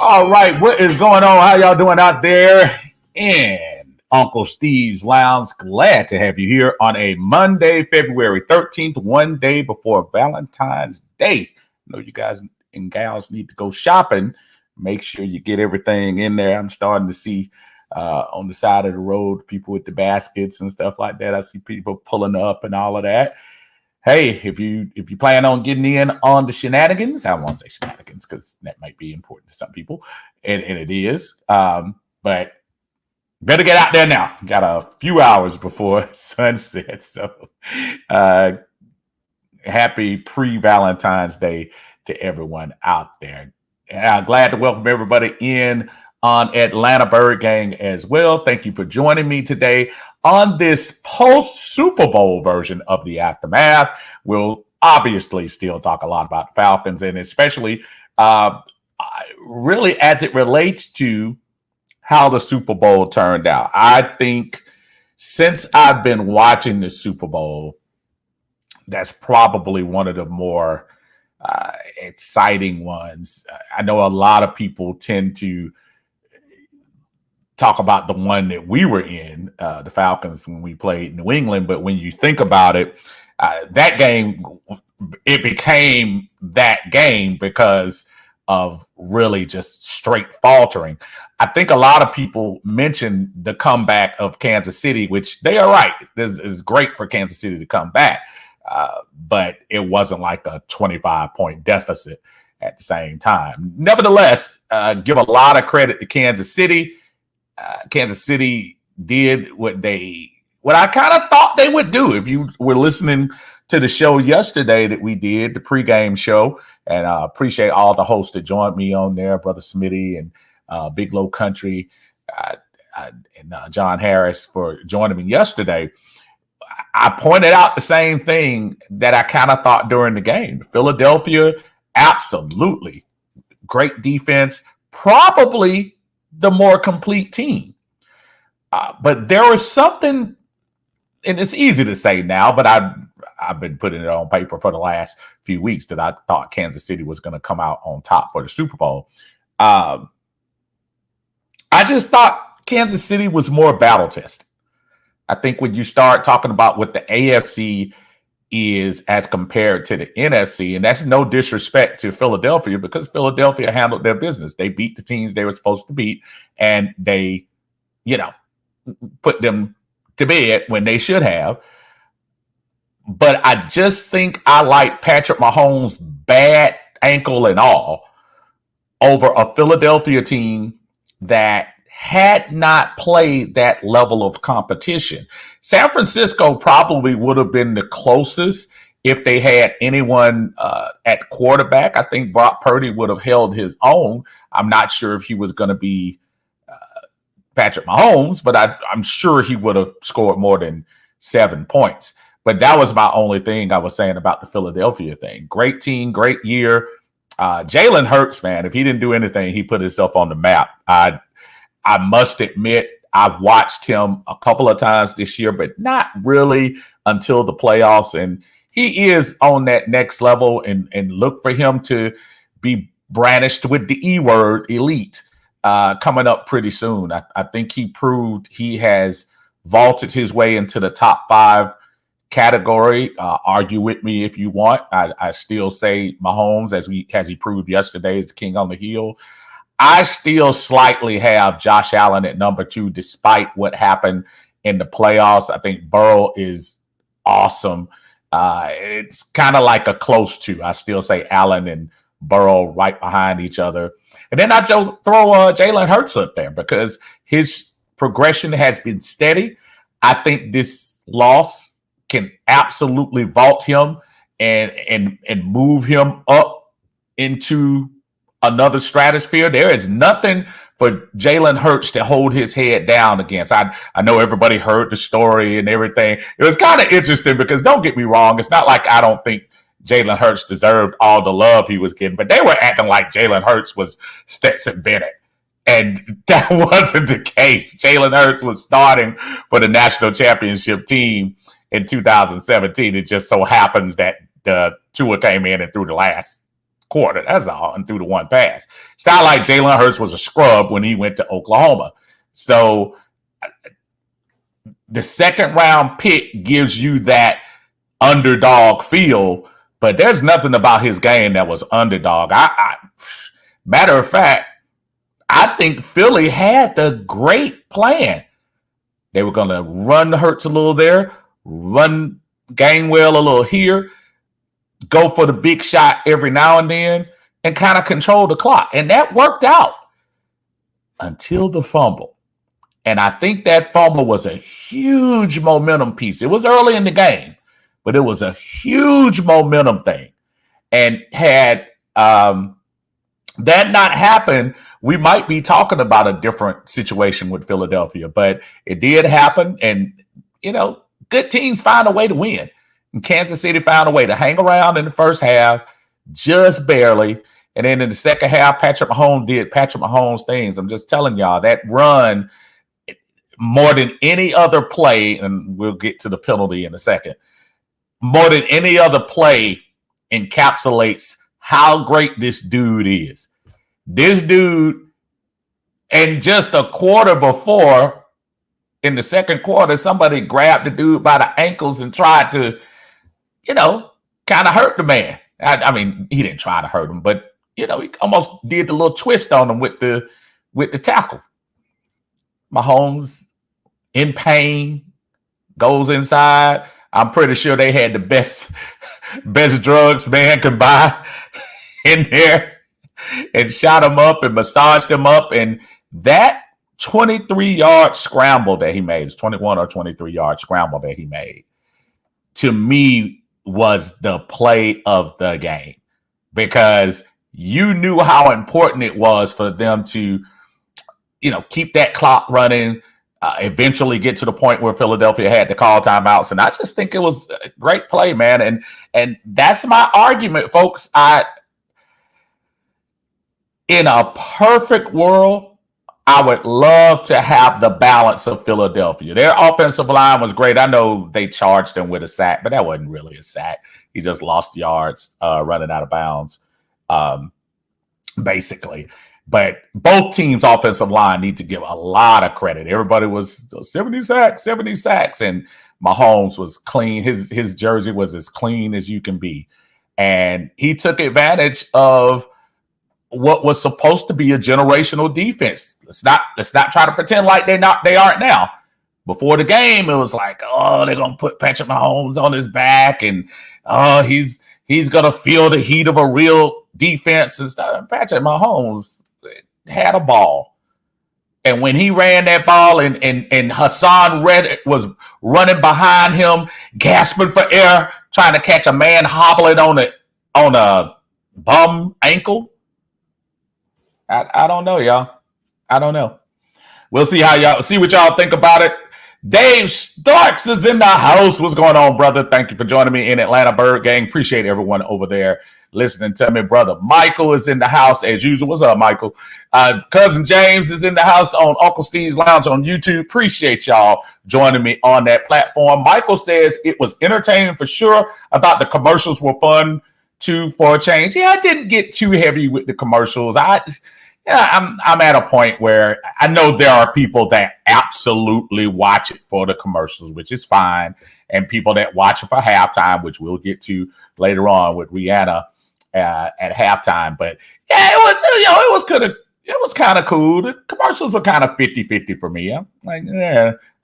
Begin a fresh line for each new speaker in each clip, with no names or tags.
All right, what is going on? How y'all doing out there in Uncle Steve's Lounge? Glad to have you here on a Monday, February 13th, one day before Valentine's Day. I know you guys and gals need to go shopping. Make sure you get everything in there. I'm starting to see on the side of the road people with the baskets and stuff like that. I see people pulling up and all of that. Hey, if you plan on getting in on the shenanigans, I won't say shenanigans because that might be important to some people, and it is. But better get out there now. Got a few hours before sunset, so happy pre-Valentine's Day to everyone out there. Glad to welcome everybody in on Atlanta Bird Gang as well. Thank you for joining me today on this post-Super Bowl version of The Aftermath. We'll obviously still talk a lot about the Falcons, and especially really as it relates to how the Super Bowl turned out. I think since I've been watching the Super Bowl, that's probably one of the more exciting ones. I know a lot of people tend to talk about the one that we were in, the Falcons, when we played New England. But when you think about it, that game, it became that game because of really just straight faltering. I think a lot of people mentioned the comeback of Kansas City, which they are right. This is great for Kansas City to come back. But it wasn't like a 25-point deficit at the same time. Nevertheless, give a lot of credit to Kansas City. Kansas City did what I kind of thought they would do. If you were listening to the show yesterday that we did, the pregame show, and I appreciate all the hosts that joined me on there, Brother Smitty and Big Low Country and John Harris for joining me yesterday. I pointed out the same thing that I kind of thought during the game. Philadelphia, absolutely great defense, probably the more complete team. But there was something, and it's easy to say now, but I've been putting it on paper for the last few weeks that I thought Kansas City was going to come out on top for the Super Bowl. I just thought Kansas City was more battle tested. I think when you start talking about what the AFC is as compared to the NFC, and that's no disrespect to Philadelphia because Philadelphia handled their business. They beat the teams they were supposed to beat, and they, put them to bed when they should have. But I just think I like Patrick Mahomes' bad ankle and all over a Philadelphia team that had not played that level of competition. San Francisco probably would have been the closest if they had anyone at quarterback. I think Brock Purdy would have held his own. I'm not sure if he was going to be Patrick Mahomes, but I'm sure he would have scored more than 7 points. But that was my only thing I was saying about the Philadelphia thing. Great team, great year. Jalen Hurts, man, if he didn't do anything, he put himself on the map. I must admit, I've watched him a couple of times this year, but not really until the playoffs. And he is on that next level, and look for him to be brandished with the E word, elite, coming up pretty soon. I think he proved he has vaulted his way into the top 5 category. Argue with me if you want. I still say Mahomes, as he proved yesterday, is the king on the hill. I still slightly have Josh Allen at number 2, despite what happened in the playoffs. I think Burrow is awesome. It's kind of like a close 2. I still say Allen and Burrow right behind each other. And then I throw Jalen Hurts up there because his progression has been steady. I think this loss can absolutely vault him and move him up into another stratosphere. There is nothing for Jalen Hurts to hold his head down against. I know everybody heard the story and everything. It was kind of interesting because, don't get me wrong, it's not like I don't think Jalen Hurts deserved all the love he was getting, but they were acting like Jalen Hurts was Stetson Bennett. And that wasn't the case. Jalen Hurts was starting for the national championship team in 2017. It just so happens that the Tua came in and threw the last quarter. That's all, and threw the one pass. It's not like Jalen Hurts was a scrub when he went to Oklahoma. So the second round pick gives you that underdog feel, but there's nothing about his game that was underdog. Matter of fact, I think Philly had the great plan. They were going to run Hurts a little there, run Gainwell a little here, go for the big shot every now and then, and kind of control the clock. And that worked out until the fumble. And I think that fumble was a huge momentum piece. It was early in the game, but it was a huge momentum thing. And had that not happened, we might be talking about a different situation with Philadelphia. But it did happen. And, good teams find a way to win. And Kansas City found a way to hang around in the first half, just barely. And then in the second half, Patrick Mahomes did Patrick Mahomes things. I'm just telling y'all, that run, more than any other play, and we'll get to the penalty in a second, more than any other play encapsulates how great this dude is. This dude, and just a quarter before, in the second quarter, somebody grabbed the dude by the ankles and tried to, kind of hurt the man. I mean, he didn't try to hurt him, but, he almost did the little twist on him with the tackle. Mahomes, in pain, goes inside. I'm pretty sure they had the best drugs man could buy in there and shot him up and massaged him up. And that 23-yard scramble that he made, 21 or 23-yard scramble that he made, to me was the play of the game, because you knew how important it was for them to, keep that clock running, eventually get to the point where Philadelphia had to call timeouts. And I just think it was a great play, man. And that's my argument, folks. In a perfect world, I would love to have the balance of Philadelphia. Their offensive line was great. I know they charged him with a sack, but that wasn't really a sack. He just lost yards running out of bounds, basically. But both teams' offensive line need to give a lot of credit. Everybody was 70 sacks, and Mahomes was clean. His jersey was as clean as you can be. And he took advantage of what was supposed to be a generational defense. Let's not try to pretend like they aren't now. Before the game, it was like, oh, they're gonna put Patrick Mahomes on his back, and he's gonna feel the heat of a real defense and stuff. Patrick Mahomes had a ball, and when he ran that ball, and Hassan Reddick was running behind him, gasping for air, trying to catch a man hobbling on a bum ankle. I don't know, y'all. I don't know. We'll see what y'all think about it. Dave Starks is in the house. What's going on, brother? Thank you for joining me in Atlanta, Bird Gang. Appreciate everyone over there listening to me. Brother Michael is in the house as usual. What's up, Michael? Cousin James is in the house on Uncle Steve's Lounge on YouTube. Appreciate y'all joining me on that platform. Michael says it was entertaining for sure. I thought the commercials were fun too for a change. Yeah, I didn't get too heavy with the commercials. I'm at a point where I know there are people that absolutely watch it for the commercials, which is fine, and people that watch it for halftime, which we'll get to later on with Rihanna at halftime. But yeah, it was kind of cool. The commercials are kind of 50-50 for me. I'm like,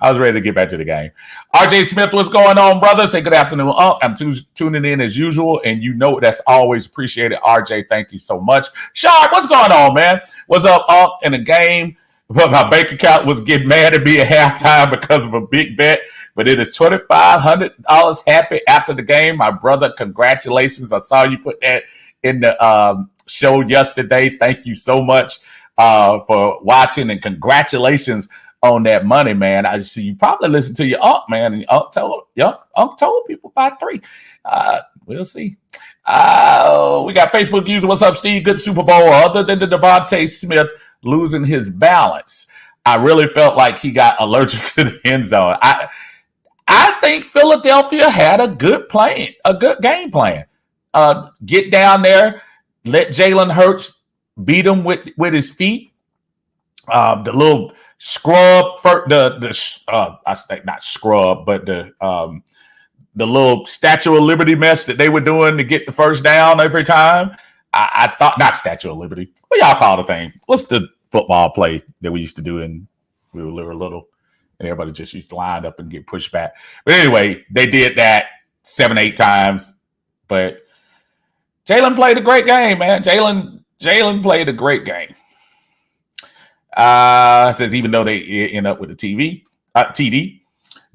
I was ready to get back to the game. RJ Smith, what's going on, brother? Say good afternoon. I'm tuning in as usual, and that's always appreciated. RJ, thank you so much. Sharp, what's going on, man? What's up, in the game? But my bank account was getting mad at me at halftime because of a big bet, but it is $2,500 happy after the game. My brother, congratulations. I saw you put that in the show yesterday. Thank you so much for watching, and congratulations on that money, man. I see you probably listen to your uncle, man, and your uncle told people by 3. We'll see. We got Facebook user. What's up, Steve? Good Super Bowl. Other than the Devontae Smith losing his balance, I really felt like he got allergic to the end zone. I think Philadelphia had a good game plan. Get down there, let Jalen Hurts beat him with his feet. The little scrub for I say not scrub, but the little Statue of Liberty mess that they were doing to get the first down every time. I thought not Statue of Liberty. What y'all call the thing? What's the football play that we used to do when we were little? And everybody just used to line up and get pushed back. But anyway, they did that 7-8 times. But Jalen played a great game, man. Jalen played a great game. Says even though they end up with a TD.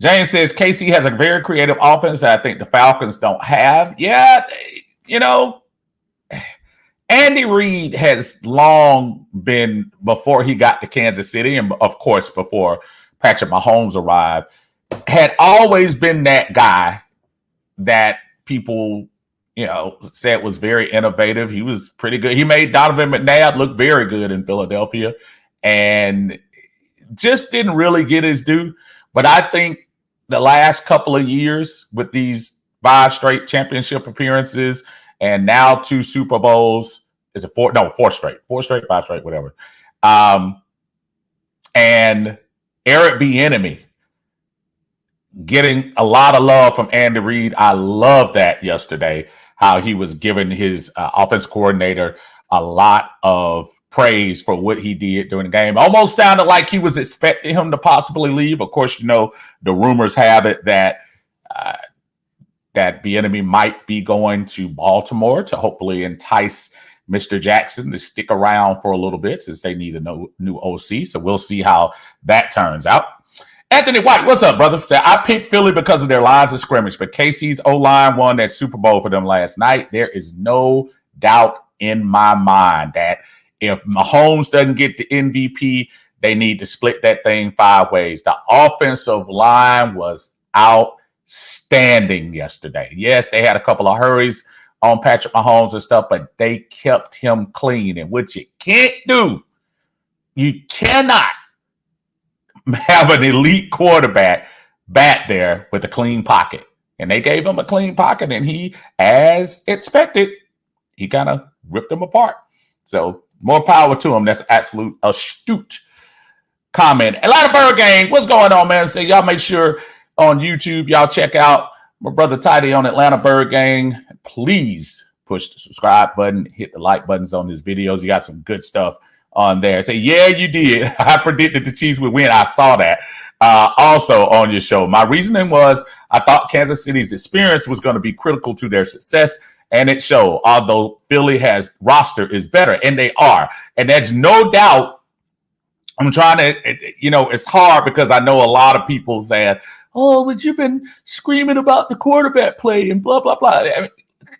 James says KC has a very creative offense that I think the Falcons don't have. Yeah, Andy Reid has long been, before he got to Kansas City, and of course before Patrick Mahomes arrived, had always been that guy that people, said was very innovative. He was pretty good. He made Donovan McNabb look very good in Philadelphia and just didn't really get his due. But I think the last couple of years with these 5 straight championship appearances and now 2 Super Bowls, is it 4? No, 4 straight, 5 straight, whatever. And Eric Bieniemy getting a lot of love from Andy Reid. I love that yesterday, how he was giving his offense coordinator a lot of praise for what he did during the game. Almost sounded like he was expecting him to possibly leave. Of course, the rumors have it that that Bieniemy might be going to Baltimore to hopefully entice Mr. Jackson to stick around for a little bit, since they need a new OC. So we'll see how that turns out. Anthony White, what's up, brother? Say, I picked Philly because of their lines of scrimmage, but KC's O-line won that Super Bowl for them last night. There is no doubt in my mind that if Mahomes doesn't get the MVP, they need to split that thing 5 ways. The offensive line was outstanding yesterday. Yes, they had a couple of hurries on Patrick Mahomes and stuff, but they kept him clean. And what you can't do, you cannot have an elite quarterback back there with a clean pocket. And they gave him a clean pocket, and he, as expected, he kind of ripped them apart. So more power to him. That's absolute astute comment. Atlanta Bird Gang, what's going on, man? So y'all make sure on YouTube, y'all check out my brother Tidy on Atlanta Bird Gang. Please push the subscribe button, hit the like buttons on his videos. You got some good stuff on there. Say, yeah, you did. I predicted the Chiefs would win. I saw that. Also on your show, my reasoning was I thought Kansas City's experience was going to be critical to their success, and it showed. Although Philly has roster is better, and they are, and there's no doubt. I'm trying to, it's hard because I know a lot of people saying, "Oh, but you've been screaming about the quarterback play and blah blah blah." I mean,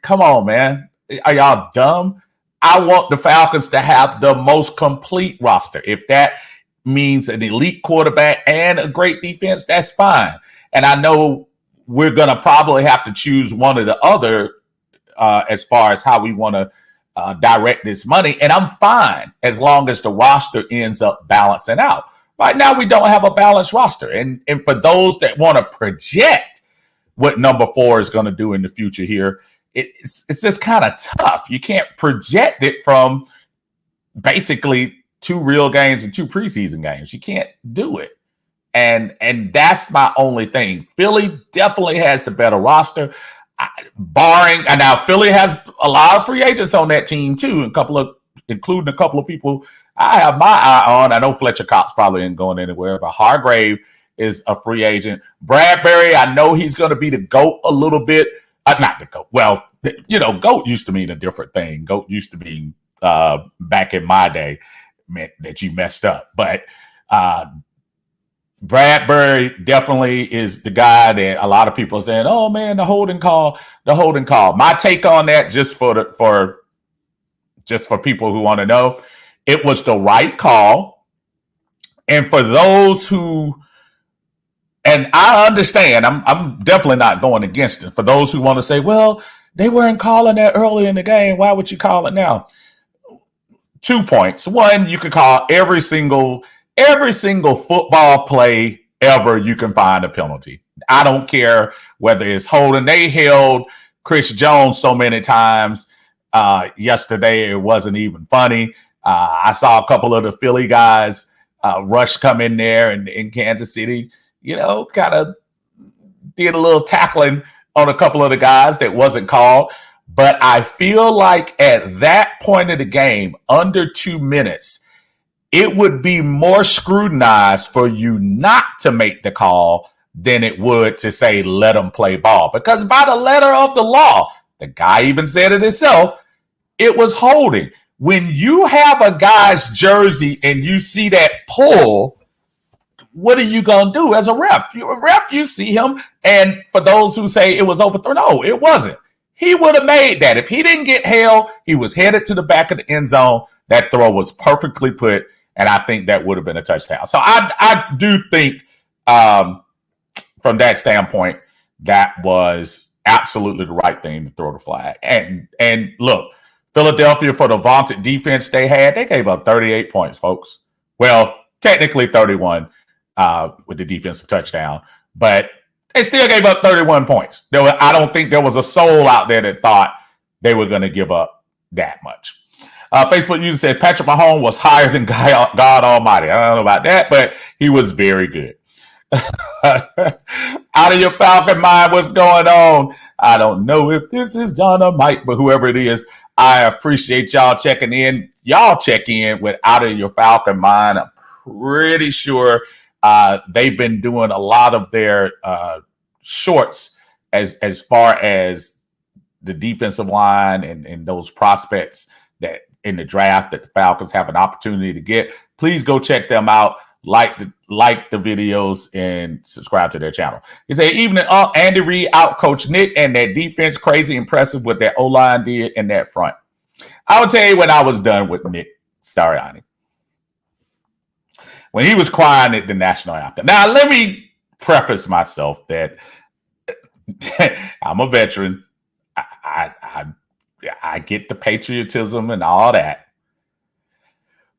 come on, man. Are y'all dumb? I want the Falcons to have the most complete roster. If that means an elite quarterback and a great defense, that's fine. And I know we're going to probably have to choose one or the other as far as how we want to direct this money. And I'm fine as long as the roster ends up balancing out. Right now, we don't have a balanced roster. And for those that want to project what number 4 is going to do in the future here, it's just kind of tough. You can't project it from basically 2 real games and 2 preseason games. You can't do it. And that's my only thing. Philly definitely has the better roster, barring, and now Philly has a lot of free agents on that team too, including a couple of people I have my eye on. I know Fletcher Cox probably ain't going anywhere, but Hargrave is a free agent. Bradbury, I know he's going to be the GOAT a little bit. Not the GOAT. Well, GOAT used to mean a different thing. GOAT used to mean back in my day meant that you messed up. But Bradbury definitely is the guy that a lot of people are saying, "Oh man, the holding call." My take on that, just for people who want to know, it was the right call. And for those who, and I understand, I'm definitely not going against it. For those who want to say, "Well, they weren't calling that early in the game, why would you call it now?" 2 points. One, you could call every single football play ever, you can find a penalty. I don't care whether it's holding. They held Chris Jones so many times yesterday. It wasn't even funny. I saw a couple of the Philly guys rush come in there and in Kansas City, kind of did a little tackling on a couple of the guys that wasn't called. But I feel like at that point of the game, under 2 minutes, it would be more scrutinized for you not to make the call than it would to say, let them play ball. Because by the letter of the law, the guy even said it himself, it was holding. When you have a guy's jersey and you see that pull, what are you going to do as a ref? You see him. And for those who say it was overthrown, no, it wasn't. He would have made that. If he didn't get held, he was headed to the back of the end zone. That throw was perfectly put, and I think that would have been a touchdown. So I do think from that standpoint, that was absolutely the right thing to throw the flag. And look, Philadelphia, for the vaunted defense they had, they gave up 38 points, folks. Well, technically 31 with the defensive touchdown, but they still gave up 31 points. I don't think there was a soul out there that thought they were going to give up that much. Facebook user said Patrick Mahomes was higher than God Almighty. I don't know about that, but he was very good. Out of your Falcon mind, what's going on? I don't know if this is John or Mike, but whoever it is, I appreciate y'all checking in. Y'all check in with Out of Your Falcon Mind. I'm pretty sure they've been doing a lot of their shorts as far as the defensive line and those prospects that in the draft that the Falcons have an opportunity to get. Please go check them out. Like the videos and subscribe to their channel. He said, even Andy Reid outcoached Nick, and that defense crazy impressive what that O-line did in that front. I will tell you when I was done with Nick Sirianni. When he was crying at the national anthem. Now, let me preface myself that I'm a veteran. I get the patriotism and all that.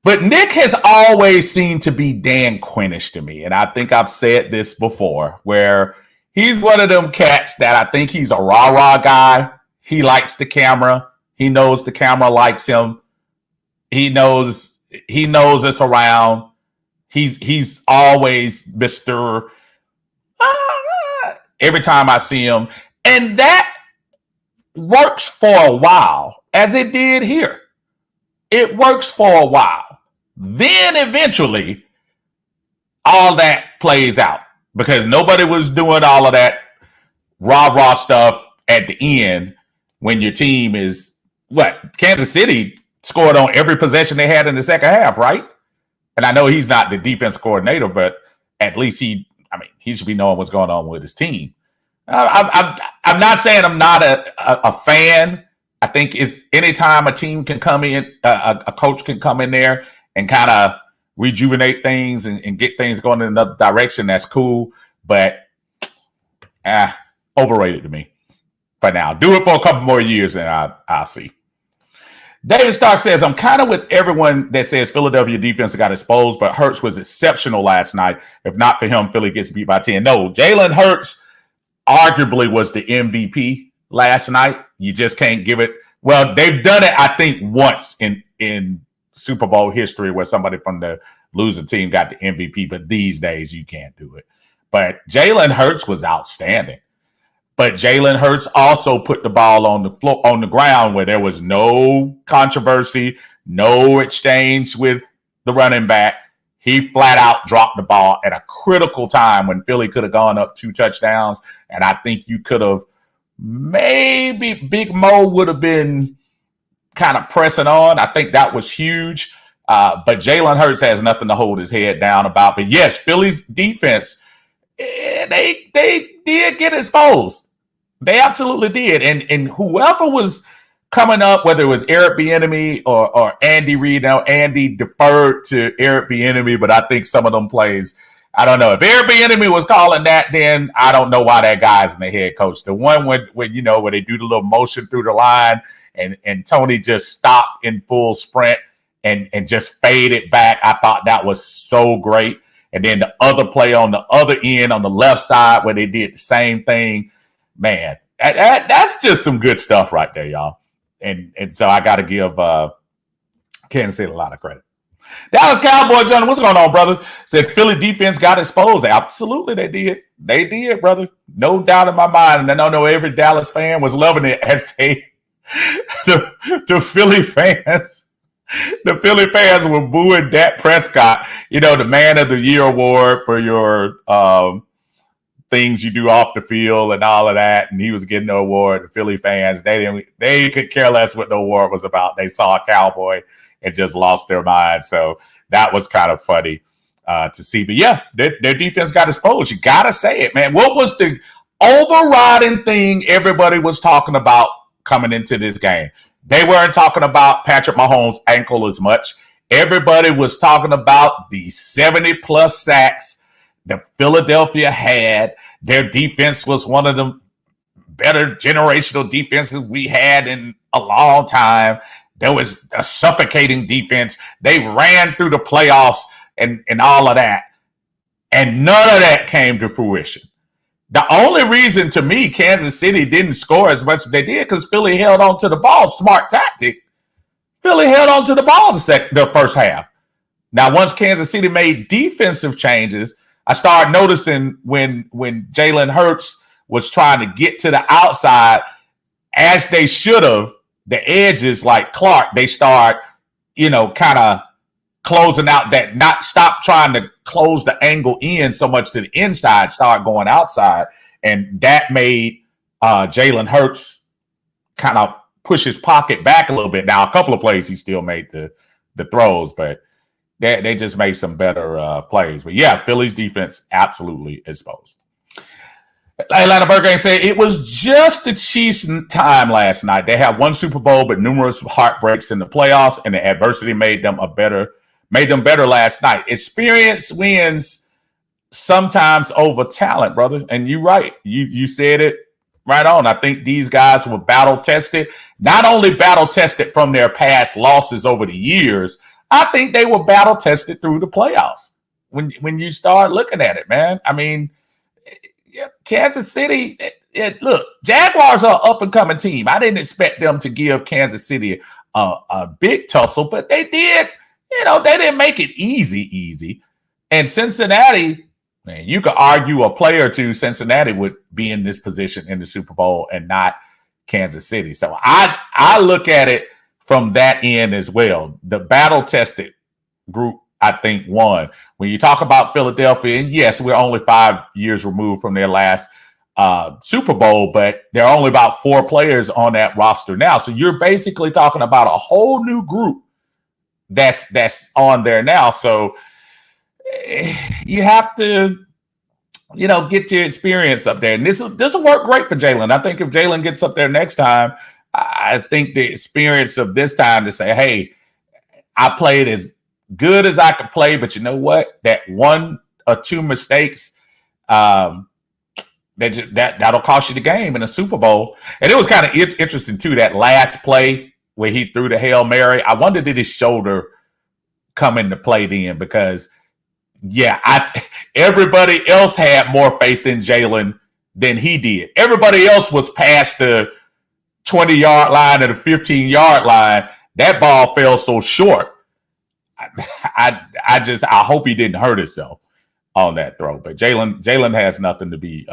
But Nick has always seemed to be Dan Quinnish to me. And I think I've said this before, where he's one of them cats that I think he's a rah-rah guy. He likes the camera. He knows the camera likes him. He knows it's around. He's always Mr. Every time I see him. And that works for a while, as it did here. It works for a while. Then eventually, all that plays out because nobody was doing all of that rah-rah stuff at the end when your team is what? Kansas City scored on every possession they had in the second half, right? And I know he's not the defense coordinator, but at least he should be knowing what's going on with his team. I'm not saying I'm not a fan. I think it's anytime a team can come in, a coach can come in there and kind of rejuvenate things and get things going in another direction. That's cool, but overrated to me for now. Do it for a couple more years and I'll see. David Starr says, I'm kind of with everyone that says Philadelphia defense got exposed, but Hurts was exceptional last night. If not for him, Philly gets beat by 10. No, Jalen Hurts arguably was the MVP last night. You just can't give it. Well, they've done it, I think, once in Super Bowl history where somebody from the losing team got the MVP, but these days you can't do it. But Jalen Hurts was outstanding. But Jalen Hurts also put the ball on the floor, on the ground where there was no controversy, no exchange with the running back. He flat out dropped the ball at a critical time when Philly could have gone up 2 touchdowns. And I think you could have maybe Big Mo would have been kind of pressing on. I think that was huge. But Jalen Hurts has nothing to hold his head down about. But yes, Philly's defense, they did get exposed. They absolutely did. And whoever was coming up, whether it was Eric Bieniemy or Andy Reid, now Andy deferred to Eric Bieniemy, but I think some of them plays, I don't know. If Eric Bieniemy was calling that, then I don't know why that guy's in the head coach. The one where they do the little motion through the line and Tony just stopped in full sprint and just faded back. I thought that was so great. And then the other play on the other end on the left side where they did the same thing. Man, that's just some good stuff right there, y'all. and so I got to give Kansas City a lot of credit. Dallas Cowboys, Johnny, what's going on, brother? Said Philly defense got exposed. Absolutely, they did. They did, brother. No doubt in my mind. And I know every Dallas fan was loving it as they the Philly fans. The Philly fans were booing Dak Prescott, the Man of the Year award for your things you do off the field and all of that. And he was getting the award. The Philly fans, they could care less what the award was about. They saw a Cowboy and just lost their mind. So that was kind of funny to see. But yeah, their defense got exposed. You got to say it, man. What was the overriding thing everybody was talking about coming into this game? They weren't talking about Patrick Mahomes' ankle as much. Everybody was talking about the 70-plus sacks that Philadelphia had. Their defense was one of the better generational defenses we had in a long time. There was a suffocating defense. They ran through the playoffs and all of that. And none of that came to fruition. The only reason, to me, Kansas City didn't score as much as they did because Philly held on to the ball. Smart tactic. Philly held on to the ball the first half. Now, once Kansas City made defensive changes, I started noticing when Jalen Hurts was trying to get to the outside, as they should have, the edges like Clark, they start, kind of closing out that, not stop trying to close the angle in so much to the inside, start going outside. And that made Jalen Hurts kind of push his pocket back a little bit. Now, a couple of plays he still made the throws, but they just made some better plays. But yeah, Philly's defense absolutely exposed. Atlanta Burger said it was just the Chiefs' time last night. They had one Super Bowl, but numerous heartbreaks in the playoffs, and the adversity made them better last night. Experience wins sometimes over talent, brother. And you're right. You said it right on. I think these guys were battle tested, not only battle tested from their past losses over the years. I think they were battle tested through the playoffs. When you start looking at it, man. I mean, Kansas City, look, Jaguars are an up-and-coming team. I didn't expect them to give Kansas City a big tussle, but they did. They didn't make it easy. And Cincinnati, man, you could argue a play or two, Cincinnati would be in this position in the Super Bowl and not Kansas City. So I look at it from that end as well. The battle-tested group, I think, won. When you talk about Philadelphia, and yes, we're only 5 years removed from their last Super Bowl, but there are only about 4 players on that roster now. So you're basically talking about a whole new group that's on there now. So you have to, get your experience up there. And this will work great for Jalen. I think if Jalen gets up there next time, I think the experience of this time to say, hey, I played as good as I could play, but you know what? That 1 or 2 mistakes, that'll cost you the game in a Super Bowl. And it was kind of interesting too, that last play where he threw the Hail Mary. I wonder, did his shoulder come into play then? Because everybody else had more faith in Jalen than he did. Everybody else was past the 20-yard line and the 15-yard line. That ball fell so short. I hope he didn't hurt himself on that throw. But Jalen has nothing to be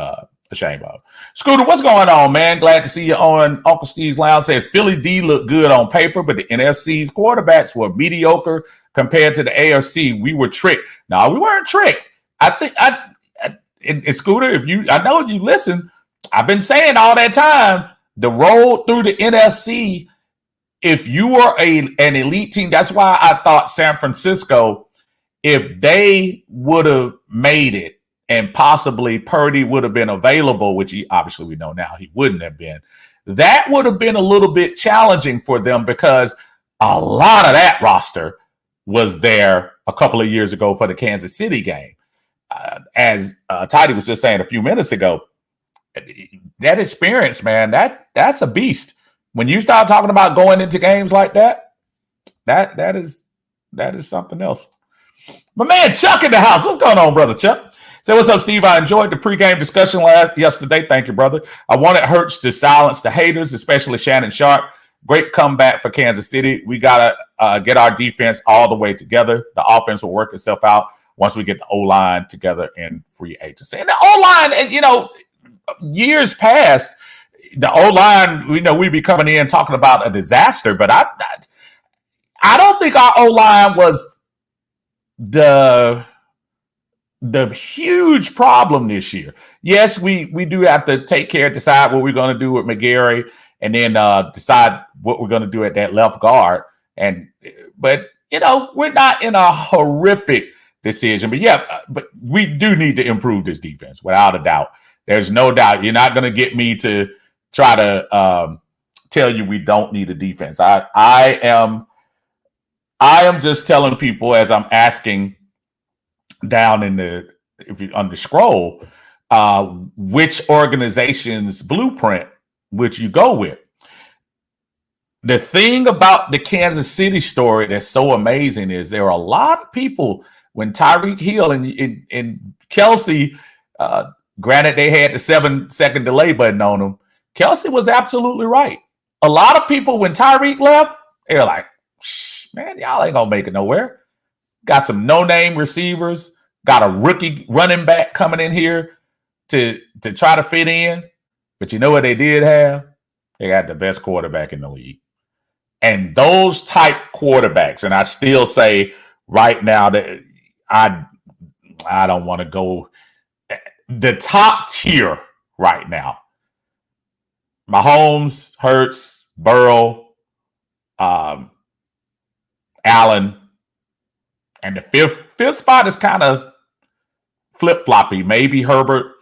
ashamed of. Scooter, what's going on, man? Glad to see you on Uncle Steve's Lounge. Says Philly D looked good on paper, but the NFC's quarterbacks were mediocre compared to the AFC. We were tricked. No, we weren't tricked. I think and Scooter, I know you listen. I've been saying all that time, the road through the NFC. If you were an elite team, that's why I thought San Francisco, if they would have made it and possibly Purdy would have been available, which obviously we know now he wouldn't have been, that would have been a little bit challenging for them because a lot of that roster was there a couple of years ago for the Kansas City game. As Tidy was just saying a few minutes ago, that experience, man, that's a beast. When you start talking about going into games like that, that is something else. My man Chuck in the house. What's going on, brother Chuck? Say, what's up, Steve? I enjoyed the pregame discussion yesterday. Thank you, brother. I wanted Hurts to silence the haters, especially Shannon Sharp. great comeback for Kansas City. We got to get our defense all the way together. The offense will work itself out once we get the O-line together in free agency. And the O-line, and years past, the O-line, we'd be coming in talking about a disaster, but I don't think our O-line was the huge problem this year. Yes, we do have to take care, decide what we're going to do with McGarry, and then decide what we're going to do at that left guard. But we're not in a horrific decision. But we do need to improve this defense without a doubt. There's no doubt. You're not going to get me to try to tell you we don't need a defense. I am just telling people, as I'm asking down on the scroll, which organization's blueprint would you go with? The thing about the Kansas City story that's so amazing is there are a lot of people when Tyreek Hill and Kelsey, granted they had the 7-second delay button on them, Kelsey was absolutely right. A lot of people when Tyreek left, they're like, man, y'all ain't gonna make it nowhere. Got some no-name receivers, got a rookie running back coming in here to try to fit in. But you know what they did have? They got the best quarterback in the league. And those type quarterbacks, and I still say right now that I don't want to go the top tier right now. Mahomes, Hurts, Burrow, Allen, and the fifth spot is kind of flip-floppy. Maybe Herbert.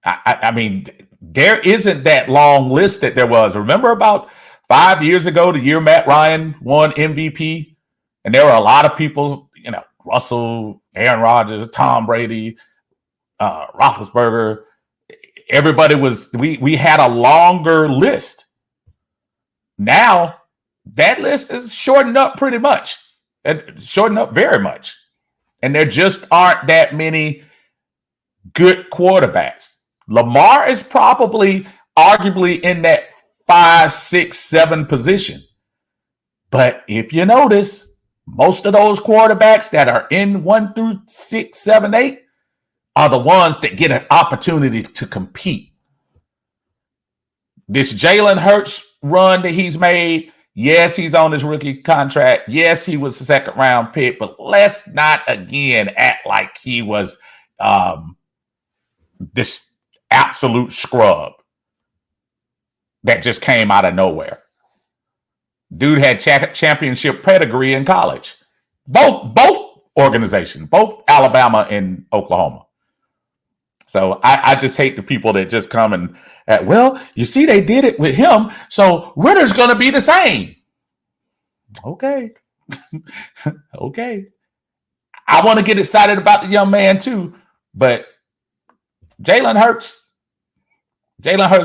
I mean, there isn't that long list that there was. Remember about 5 years ago, the year Matt Ryan won MVP, and there were a lot of people, Russell, Aaron Rodgers, Tom Brady, Roethlisberger. Everybody we had a longer list. Now that list is shortened up pretty much. It's shortened up very much. And there just aren't that many good quarterbacks. Lamar is probably arguably in that 5, 6, 7 position. But if you notice, most of those quarterbacks that are in 1 through 6, 7, 8 are the ones that get an opportunity to compete. This Jalen Hurts run that he's made, yes, he's on his rookie contract. Yes, he was a second-round pick, but let's not again act like he was this absolute scrub that just came out of nowhere. Dude had championship pedigree in college. Both organizations, both Alabama and Oklahoma. So I just hate the people that just come and, well, you see, they did it with him, so Ritter's going to be the same. Okay. Okay. I want to get excited about the young man too, but Jalen Hurts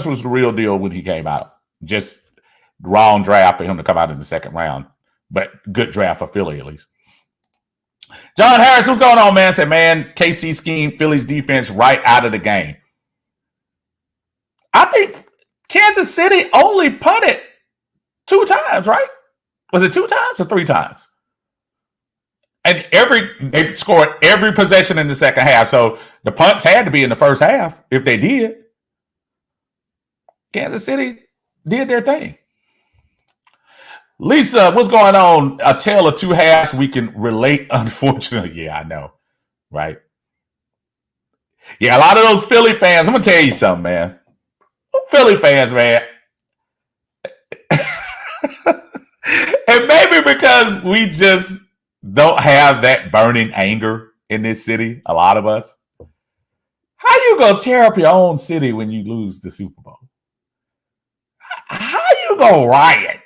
was the real deal when he came out. Just wrong draft for him to come out in the second round, but good draft for Philly at least. John Harris, what's going on, man? Said, man, KC scheme Philly's defense right out of the game. I think Kansas City only punted 2 times, right? Was it 2 times or 3 times? And they scored every possession in the second half. So the punts had to be in the first half if they did. Kansas City did their thing. Lisa, what's going on? A tale of 2 halves we can relate, unfortunately. Yeah, I know. Right? Yeah, a lot of those Philly fans, I'm going to tell you something, man. Philly fans, man. And maybe because we just don't have that burning anger in this city, a lot of us. How you going to tear up your own city when you lose the Super Bowl? How you going to riot?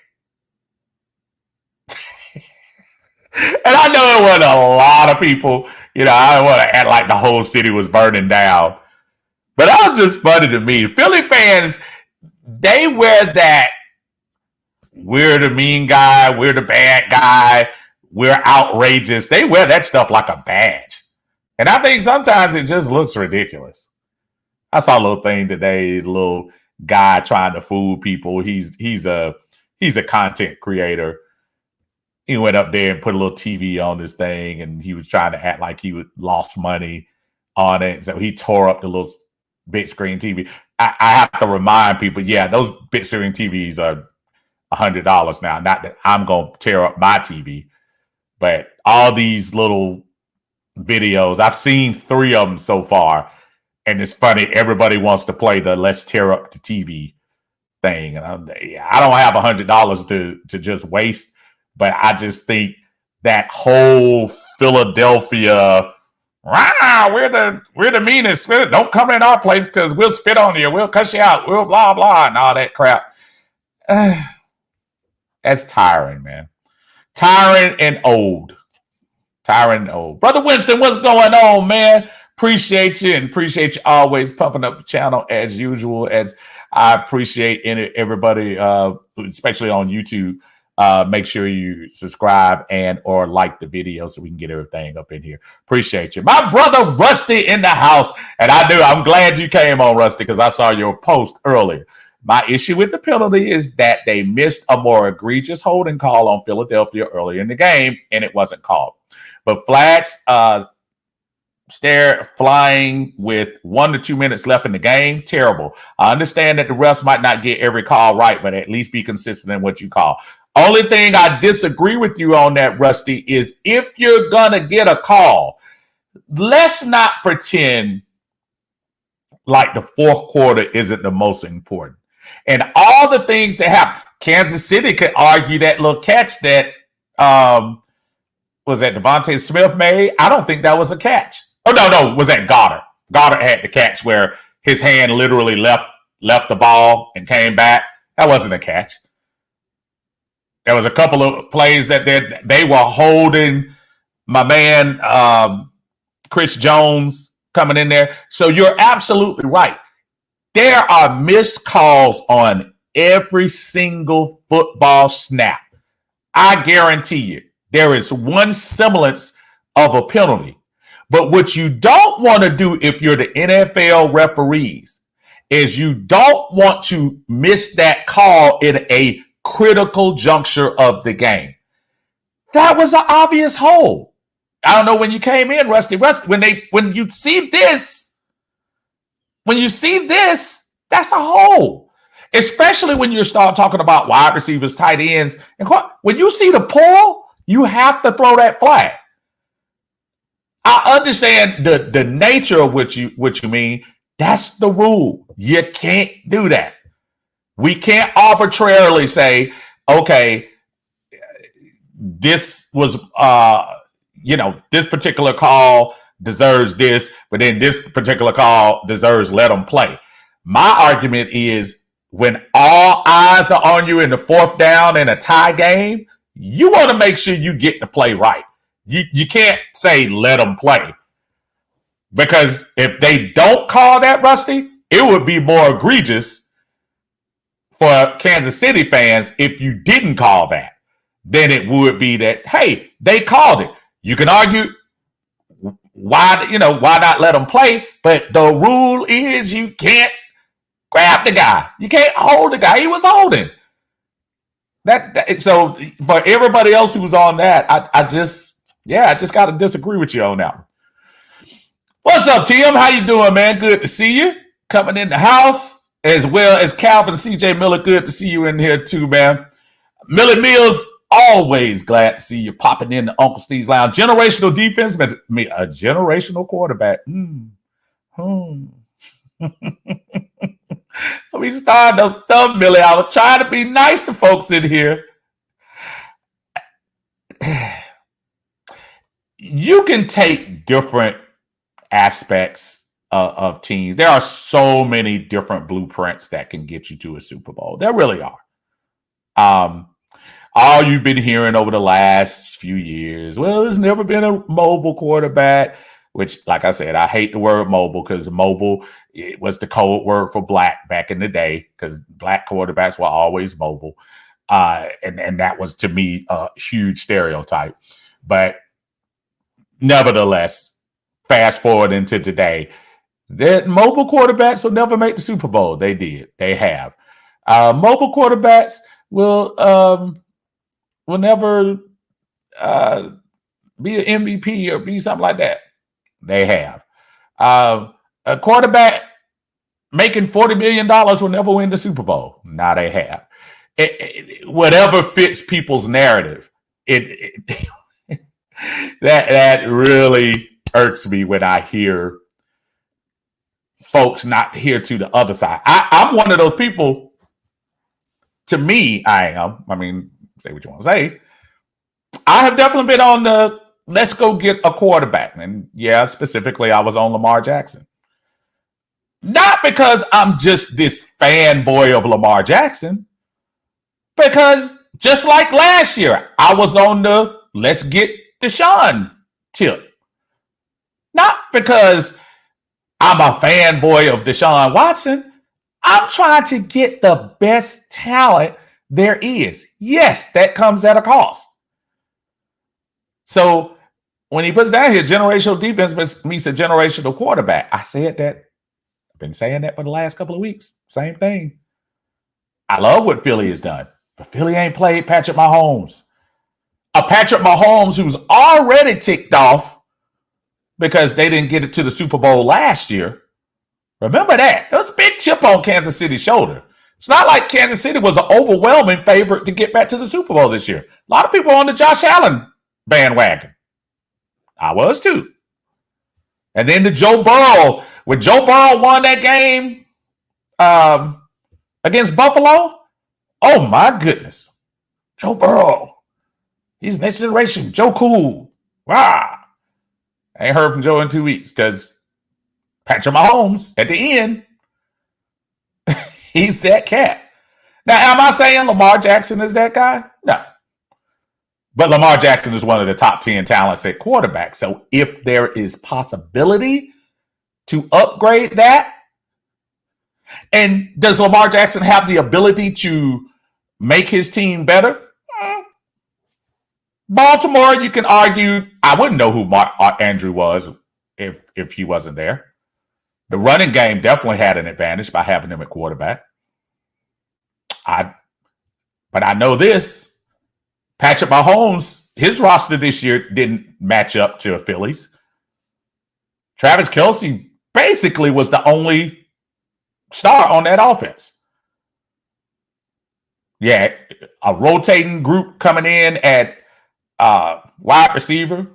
And I know it was a lot of people, I don't want to act like the whole city was burning down. But that was just funny to me. Philly fans, they wear that, we're the mean guy, we're the bad guy, we're outrageous. They wear that stuff like a badge. And I think sometimes it just looks ridiculous. I saw a little thing today, a little guy trying to fool people. He's a content creator. He went up there and put a little TV on this thing, and he was trying to act like he lost money on it. So he tore up the little big screen TV. I have to remind people, yeah, those big screen TVs are $100 now. Not that I'm going to tear up my TV, but all these little videos, I've seen 3 of them so far, and it's funny. Everybody wants to play the let's tear up the TV thing. And I don't have $100 to just waste, but I just think that whole Philadelphia, we're the meanest. Don't come in our place because we'll spit on you. We'll cuss you out. We'll blah, blah, and all that crap. That's tiring, man. Tiring and old. Brother Winston, what's going on, man? Appreciate you, and appreciate you always pumping up the channel as usual. As I appreciate everybody, especially on YouTube. Make sure you subscribe and or like the video so we can get everything up in here. Appreciate you. My brother Rusty in the house. And I'm glad you came on, Rusty, because I saw your post earlier. My issue with the penalty is that they missed a more egregious holding call on Philadelphia earlier in the game, and it wasn't called. But flags flying with 1 to 2 minutes left in the game, terrible. I understand that the refs might not get every call right, but at least be consistent in what you call. Only thing I disagree with you on that, Rusty, is if you're going to get a call, let's not pretend like the fourth quarter isn't the most important. And all the things that happen, Kansas City could argue that little catch that was that Devontae Smith made. I don't think that was a catch. Oh, no, was that Goddard? Goddard had the catch where his hand literally left the ball and came back. That wasn't a catch. There was a couple of plays that they were holding my man Chris Jones coming in there. So you're absolutely right. There are missed calls on every single football snap. I guarantee you there is one semblance of a penalty. But what you don't want to do if you're the NFL referees is you don't want to miss that call in a critical juncture of the game. That was an obvious hole. I don't know when you came in, Rusty, when you see this, that's a hole. Especially when you start talking about wide receivers, tight ends, and when you see the pull, you have to throw that flag. I understand the nature of what you mean. That's the rule. You can't do that. We can't arbitrarily say, okay, this was, this particular call deserves this, but then this particular call deserves let them play. My argument is when all eyes are on you in the fourth down in a tie game, you want to make sure you get the play right. You can't say let them play. Because if they don't call that, Rusty, it would be more egregious for Kansas City fans if you didn't call that than it would be that, hey, they called it. You can argue why not let them play, but the rule is you can't grab the guy. You can't hold the guy. He was holding. So for everybody else who was on that, I just got to disagree with you on that one. What's up, Tim? How you doing, man? Good to see you. Coming in the house, as well as Calvin CJ Miller. Good to see you in here too, man. Millie Mills, always glad to see you popping in the Uncle Steve's Lounge. Generational defense, a generational quarterback. Let me start no stuff, Millie. I was trying to be nice to folks in here. You can take different aspects of teams. There are so many different blueprints that can get you to a Super Bowl. There really are. All you've been hearing over the last few years, well, there's never been a mobile quarterback, which, like I said, I hate the word mobile because mobile, it was the code word for black back in the day because black quarterbacks were always mobile. And that was, to me, a huge stereotype. But nevertheless, fast forward into today, That mobile quarterbacks will never make the Super Bowl. They did. They have. Mobile quarterbacks will never be an MVP or be something like that. They have. A quarterback making $40 million will never win the Super Bowl. Now they have. Whatever fits people's narrative. That really irks me when I hear folks not here to the other side. I'm one of those people. To me, I am. I mean, say what you want to say. I have definitely been on the let's go get a quarterback. And yeah, specifically, I was on Lamar Jackson. Not because I'm just this fanboy of Lamar Jackson, because just like last year, I was on the let's get Deshaun tip. Not because I'm a fanboy of Deshaun Watson. I'm trying to get the best talent there is. Yes, that comes at a cost. So when he puts down here, generational defense meets a generational quarterback. I said that. I've been saying that for the last couple of weeks. Same thing. I love what Philly has done, but Philly ain't played Patrick Mahomes. A Patrick Mahomes who's already ticked off because they didn't get it to the Super Bowl last year. Remember that. There was a big chip on Kansas City's shoulder. It's not like Kansas City was an overwhelming favorite to get back to the Super Bowl this year. A lot of people on the Josh Allen bandwagon. I was too. And then the Joe Burrow. When Joe Burrow won that game against Buffalo, oh my goodness. Joe Burrow. He's next generation. Joe Cool. Wow. I ain't heard from Joe in 2 weeks because Patrick Mahomes at the end, he's that cat. Now, am I saying Lamar Jackson is that guy? No. But Lamar Jackson is one of the top 10 talents at quarterback. So if there is possibility to upgrade that, and does Lamar Jackson have the ability to make his team better? Baltimore, you can argue. I wouldn't know who Andrew was if he wasn't there. The running game definitely had an advantage by having him at quarterback. But I know this. Patrick Mahomes, his roster this year didn't match up to Phillies. Travis Kelce basically was the only star on that offense. Yeah, a rotating group coming in at wide receiver.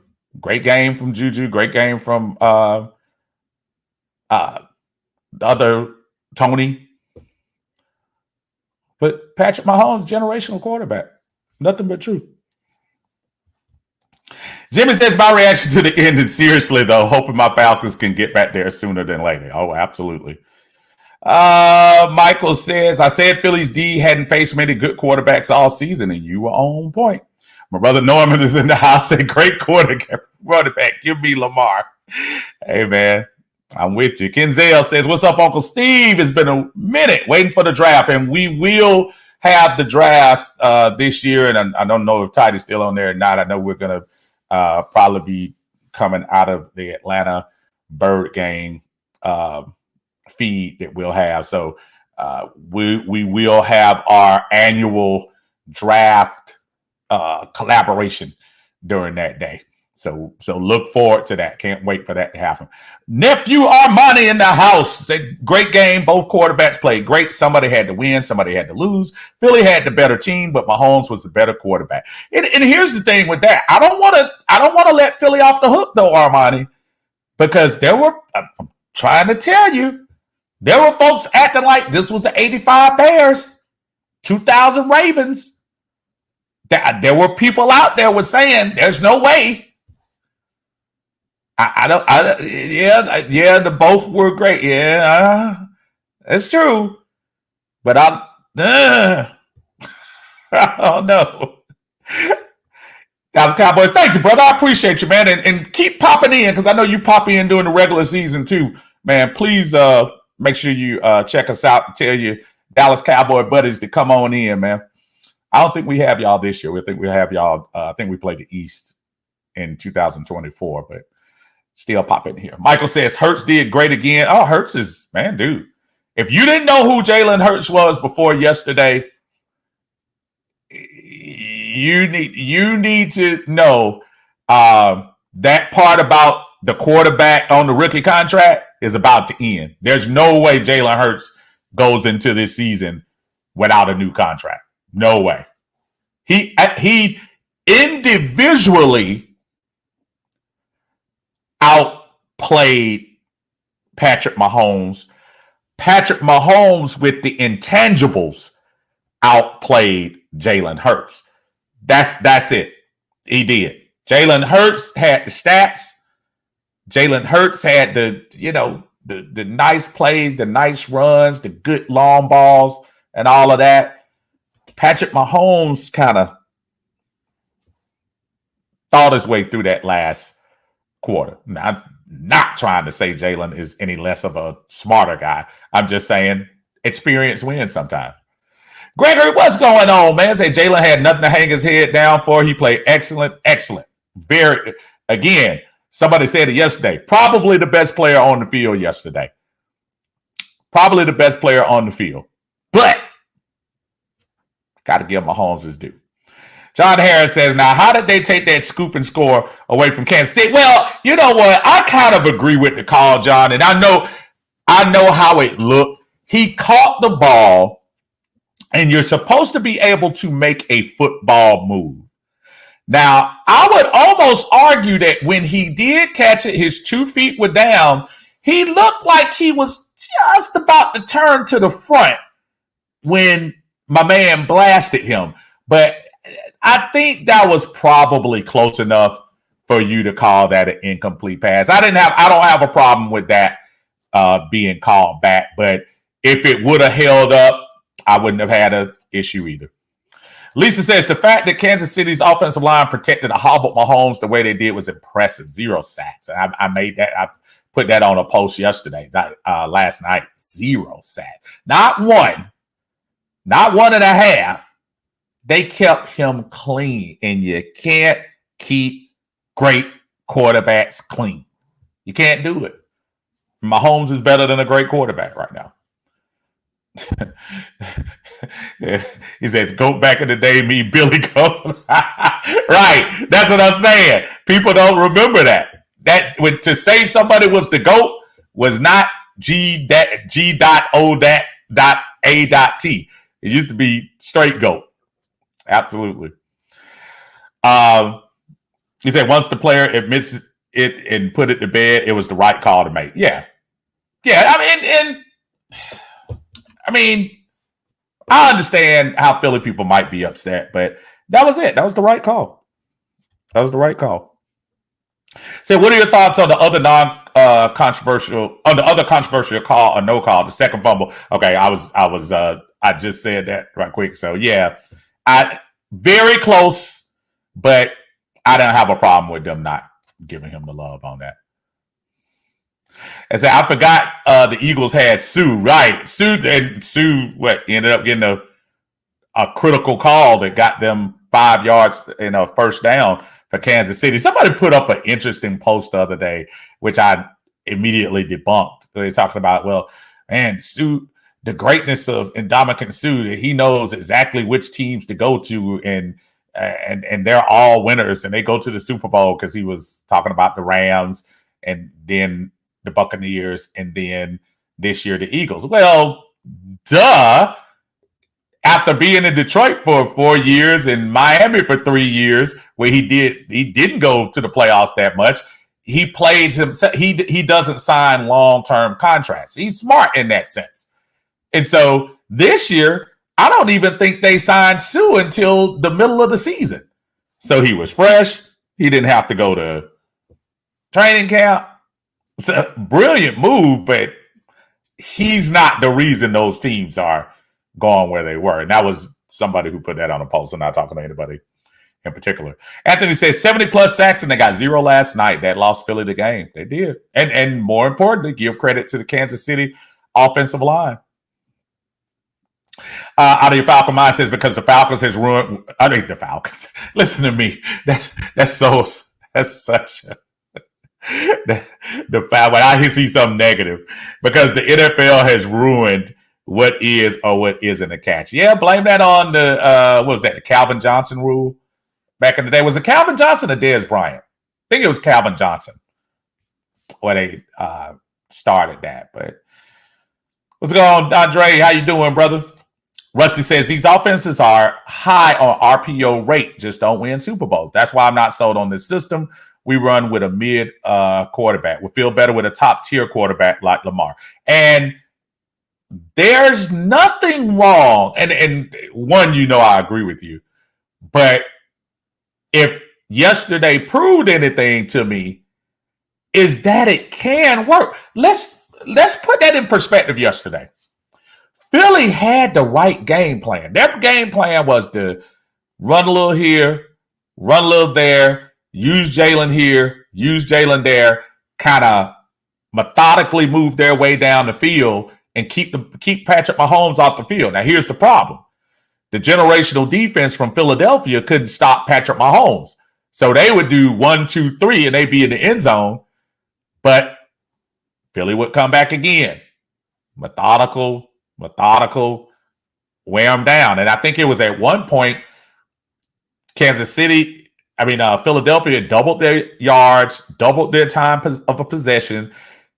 Great game from Juju. Great game from the other Tony. But Patrick Mahomes, generational quarterback. Nothing but truth. Jimmy says, my reaction to the ending, seriously, though, hoping my Falcons can get back there sooner than later. Oh, absolutely. Michael says, I said Philly's D hadn't faced many good quarterbacks all season, and you were on point. My brother Norman is in the house. A great quarterback. Give me Lamar. Hey, man, I'm with you. Kenzel says, what's up, Uncle Steve? It's been a minute waiting for the draft, and we will have the draft this year. And I don't know if Tidy's still on there or not. I know we're going to probably be coming out of the Atlanta Bird game feed that we'll have. So we will have our annual draft collaboration during that day. So look forward to that. Can't wait for that to happen. Nephew Armani in the house. Said, great game. Both quarterbacks played great. Somebody had to win. Somebody had to lose. Philly had the better team, but Mahomes was the better quarterback. And here's the thing with that. I don't want to let Philly off the hook, though, Armani, because I'm trying to tell you, there were folks acting like this was the 85 Bears, 2000 Ravens. There were people out there was saying there's no way. The both were great. Yeah, that's true. But I don't know. Dallas Cowboys, thank you, brother. I appreciate you, man. And keep popping in, because I know you pop in during the regular season too. Man, please make sure you check us out and tell your Dallas Cowboy buddies to come on in, man. I don't think we have y'all this year. I think we have y'all. I think we played the East in 2024, but still pop in here. Michael says Hurts did great again. Oh, Hurts is, man, dude. If you didn't know who Jalen Hurts was before yesterday, you need to know that part about the quarterback on the rookie contract is about to end. There's no way Jalen Hurts goes into this season without a new contract. No way. He individually outplayed Patrick Mahomes. Patrick Mahomes with the intangibles outplayed Jalen Hurts. That's it. He did. Jalen Hurts had the stats. Jalen Hurts had the nice plays, the nice runs, the good long balls, and all of that. Patrick Mahomes kind of thought his way through that last quarter. Now, I'm not trying to say Jalen is any less of a smarter guy. I'm just saying experience wins sometimes. Gregory, what's going on, man? Say Jalen had nothing to hang his head down for. He played excellent. Very, again, somebody said it yesterday. Probably the best player on the field yesterday. Probably the best player on the field. But got to give Mahomes his due. John Harris says, now, how did they take that scoop and score away from Kansas City? Well, you know what? I kind of agree with the call, John, and I know how it looked. He caught the ball, and you're supposed to be able to make a football move. Now, I would almost argue that when he did catch it, his 2 feet were down. He looked like he was just about to turn to the front when my man blasted him. But I think that was probably close enough for you to call that an incomplete pass. I don't have a problem with that being called back. But if it would have held up, I wouldn't have had an issue either. Lisa says the fact that Kansas City's offensive line protected a hobbled Mahomes the way they did was impressive. 0 sacks. I made that. I put that on a post yesterday, last night. 0 sacks. Not one. Not 1.5. They kept him clean, and you can't keep great quarterbacks clean. You can't do it. Mahomes is better than a great quarterback right now. He says, "Goat back in the day, me Billy Goat." Right, that's what I'm saying. People don't remember that. To say somebody was the GOAT was not G.O.A.T. It used to be straight GOAT. Absolutely. He said once the player admits it and put it to bed, it was the right call to make. Yeah. I mean, I understand how Philly people might be upset, but that was it. That was the right call. So, what are your thoughts on the other controversial call or no call, the second fumble? Okay, I just said that right quick. So yeah, very close, but I don't have a problem with them not giving him the love on that. And so I forgot the Eagles had Sue, right? Sue ended up getting a critical call that got them 5 yards in a first down for Kansas City. Somebody put up an interesting post the other day, which I immediately debunked. They're talking about, well, man, Sue, the greatness of Ndamukong Suh, he knows exactly which teams to go to, and they're all winners, and they go to the Super Bowl because he was talking about the Rams and then the Buccaneers, and then this year the Eagles. Well, duh. After being in Detroit for 4 years and Miami for 3 years, where he didn't go to the playoffs that much. He played himself. He doesn't sign long-term contracts. He's smart in that sense. And so this year, I don't even think they signed Sue until the middle of the season. So he was fresh. He didn't have to go to training camp. It's a brilliant move, but he's not the reason those teams are going where they were. And that was somebody who put that on a post. I'm not talking to anybody in particular. Anthony says 70-plus sacks, and they got 0 last night. That lost Philly the game. They did. And more importantly, give credit to the Kansas City offensive line. Out of your Falcon mind says because the Falcons has ruined. I think the Falcons. Listen to me. That's such the fact when I see something negative because the NFL has ruined what is or what isn't a catch. Yeah, blame that on the what was that? The Calvin Johnson rule back in the day. Was it Calvin Johnson or Dez Bryant? I think it was Calvin Johnson when they started that. But what's going on, Andre? How you doing, brother? Rusty says these offenses are high on RPO rate, just don't win Super Bowls. That's why I'm not sold on this system. We run with a mid quarterback. We feel better with a top tier quarterback like Lamar. And there's nothing wrong. And one, I agree with you. But if yesterday proved anything to me, is that it can work. Let's put that in perspective yesterday. Philly had the right game plan. Their game plan was to run a little here, run a little there, use Jalen here, use Jalen there, kind of methodically move their way down the field and keep Patrick Mahomes off the field. Now, here's the problem. The generational defense from Philadelphia couldn't stop Patrick Mahomes. So they would do 1, 2, 3, and they'd be in the end zone. But Philly would come back again. Methodical, wear them down. And I think it was at one point, Philadelphia doubled their yards, doubled their time of a possession.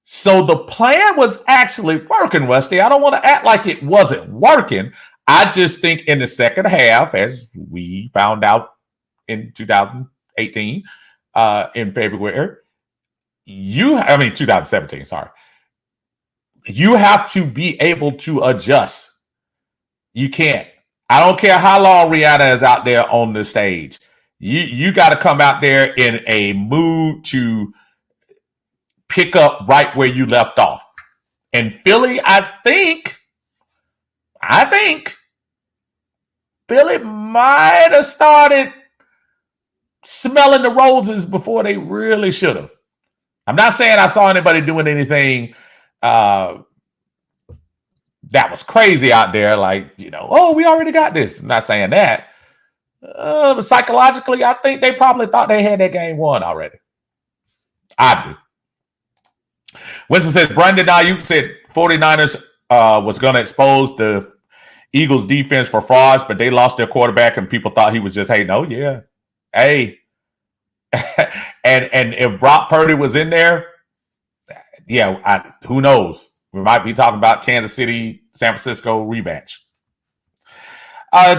So the plan was actually working, Rusty. I don't want to act like it wasn't working. I just think in the second half, as we found out in 2018, in February, 2017, sorry. You have to be able to adjust. You can't. I don't care how long Rihanna is out there on the stage. You got to come out there in a mood to pick up right where you left off. And Philly, I think Philly might have started smelling the roses before they really should have. I'm not saying I saw anybody doing anything that was crazy out there, like, we already got this. I'm not saying that. But psychologically, I think they probably thought they had that game won already. I do. Winston says, Brandon Ayuk said 49ers was going to expose the Eagles defense for frauds, but they lost their quarterback and people thought he was just, hey. and if Brock Purdy was in there, who knows? We might be talking about Kansas City, San Francisco rematch.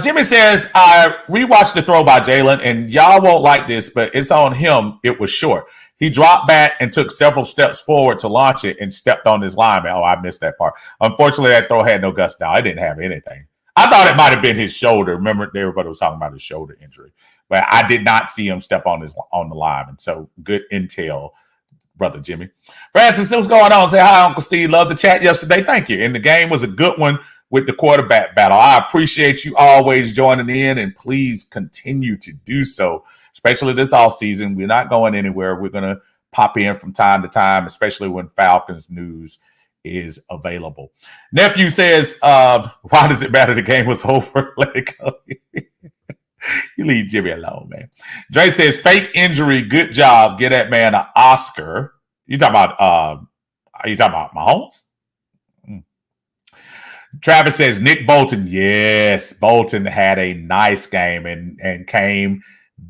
Jimmy says, I rewatched the throw by Jalen, and y'all won't like this, but it's on him. It was short. He dropped back and took several steps forward to launch it and stepped on his lineman. Oh, I missed that part. Unfortunately, that throw had no guts. No, it didn't have anything. I thought it might have been his shoulder. Remember, everybody was talking about his shoulder injury. But I did not see him step on the lineman. So good intel, Brother Jimmy. Francis, what's going on? Say hi, Uncle Steve. Love the chat yesterday. Thank you. And the game was a good one with the quarterback battle. I appreciate you always joining in, and please continue to do so, especially this offseason. We're not going anywhere. We're going to pop in from time to time, especially when Falcons news is available. Nephew says, why does it matter the game was over? Let it go. You leave Jimmy alone, man. Dre says, fake injury, good job. Get that man an Oscar. Are you talking about Mahomes? Travis says, Nick Bolton. Yes, Bolton had a nice game and came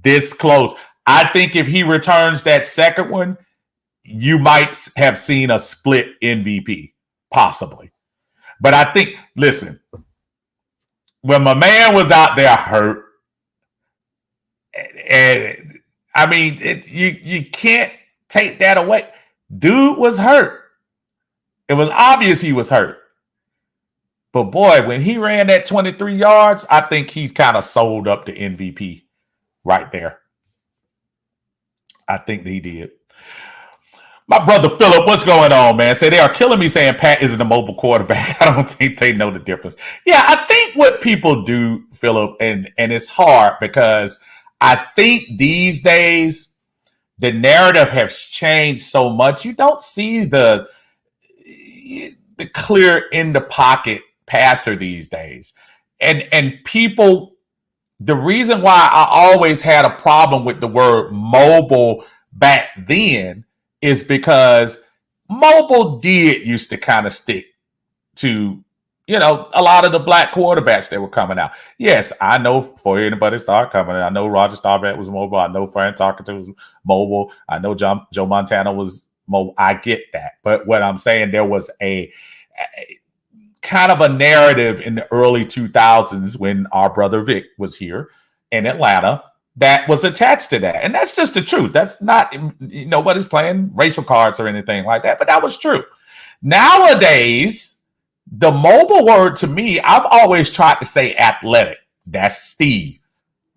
this close. I think if he returns that second one, you might have seen a split MVP, possibly. But I think, listen, when my man was out there hurt, and you can't take that away. Dude was hurt. It was obvious he was hurt. But boy, when he ran that 23 yards, I think he's kind of sold up the MVP right there. I think he did. My brother Philip, what's going on, man? Say they are killing me saying Pat isn't a mobile quarterback. I don't think they know the difference. Yeah, I think what people do, Philip, and it's hard because I think these days the narrative has changed so much. You don't see the clear in the pocket passer these days. And people, the reason why I always had a problem with the word mobile back then is because mobile did used to kind of stick to, a lot of the black quarterbacks that were coming out. Yes, I know before anybody started coming, I know Roger Staubach was mobile. I know Fran Tarkenton was mobile. I know Joe Montana was mobile. I get that. But what I'm saying, there was a kind of a narrative in the early 2000s when our brother Vic was here in Atlanta that was attached to that. And that's just the truth. That's not, nobody's playing racial cards or anything like that, but that was true. Nowadays, the mobile word to me, I've always tried to say athletic. That's Steve,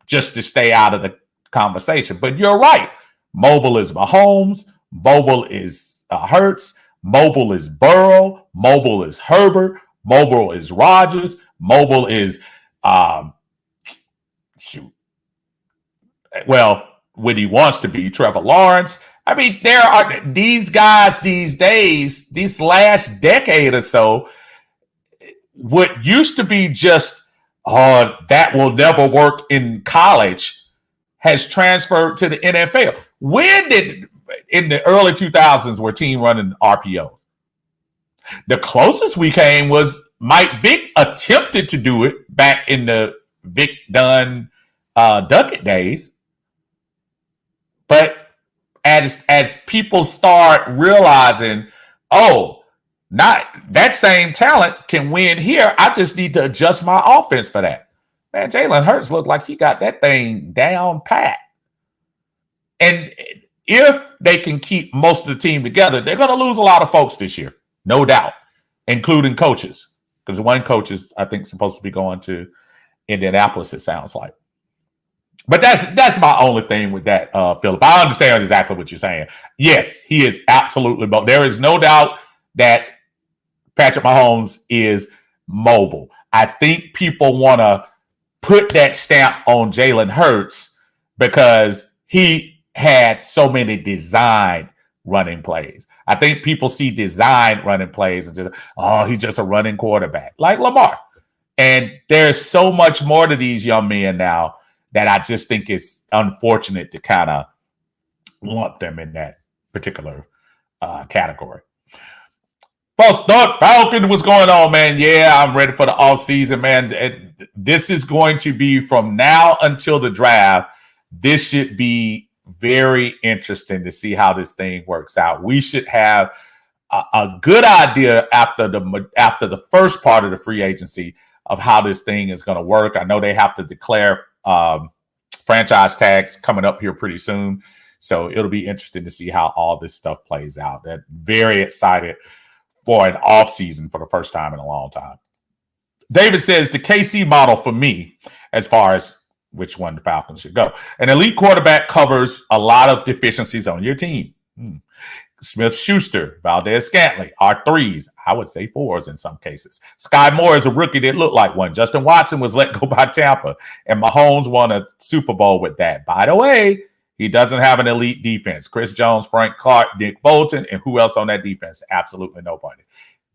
just to stay out of the conversation. But you're right. Mobile is Mahomes. Mobile is Hurts. Mobile is Burrow. Mobile is Herbert. Mobile is Rodgers. Mobile is, when he wants to be, Trevor Lawrence. I mean, there are these guys these days, this last decade or so, what used to be just, that will never work in college, has transferred to the NFL. When did, in the early 2000s, were team running RPOs? The closest we came was Mike Vick attempted to do it back in the Vic Dunn Duckett days. But as people start realizing, not that same talent can win here, I just need to adjust my offense for that. Man, Jalen Hurts looked like he got that thing down pat. And if they can keep most of the team together, they're going to lose a lot of folks this year, no doubt, including coaches. Because one coach is, I think, supposed to be going to Indianapolis, it sounds like. But that's my only thing with that, Philip. I understand exactly what you're saying. Yes, he is absolutely mobile. There is no doubt that Patrick Mahomes is mobile. I think people want to put that stamp on Jalen Hurts because he had so many designed running plays. I think people see designed running plays and just, he's just a running quarterback, like Lamar. And there's so much more to these young men now that I just think it's unfortunate to kind of lump them in that particular category. False thought, Falcon, what's going on, man? Yeah, I'm ready for the offseason, man. This is going to be from now until the draft. This should be very interesting to see how this thing works out. We should have a good idea after the first part of the free agency of how this thing is going to work. I know they have to declare franchise tags coming up here pretty soon. So it'll be interesting to see how all this stuff plays out. They're very excited for an offseason for the first time in a long time. David says the KC model for me, as far as which one the Falcons should go. An elite quarterback covers a lot of deficiencies on your team. Smith-Schuster, Valdez-Scantling are threes. I would say fours in some cases. Sky Moore is a rookie that looked like one. Justin Watson was let go by Tampa, and Mahomes won a Super Bowl with that. By the way, he doesn't have an elite defense. Chris Jones, Frank Clark, Nick Bolton, and who else on that defense? Absolutely nobody.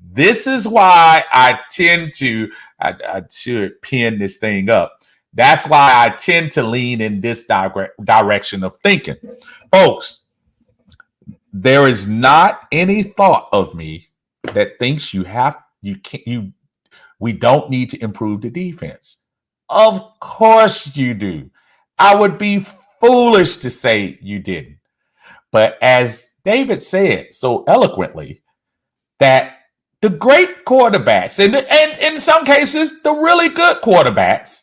This is why I tend to, I should pin this thing up. That's why I tend to lean in this direction of thinking. Folks, there is not any thought of me that thinks we don't need to improve the defense. Of course you do. I would be foolish to say you didn't. But as David said so eloquently, that the great quarterbacks, and in some cases, the really good quarterbacks,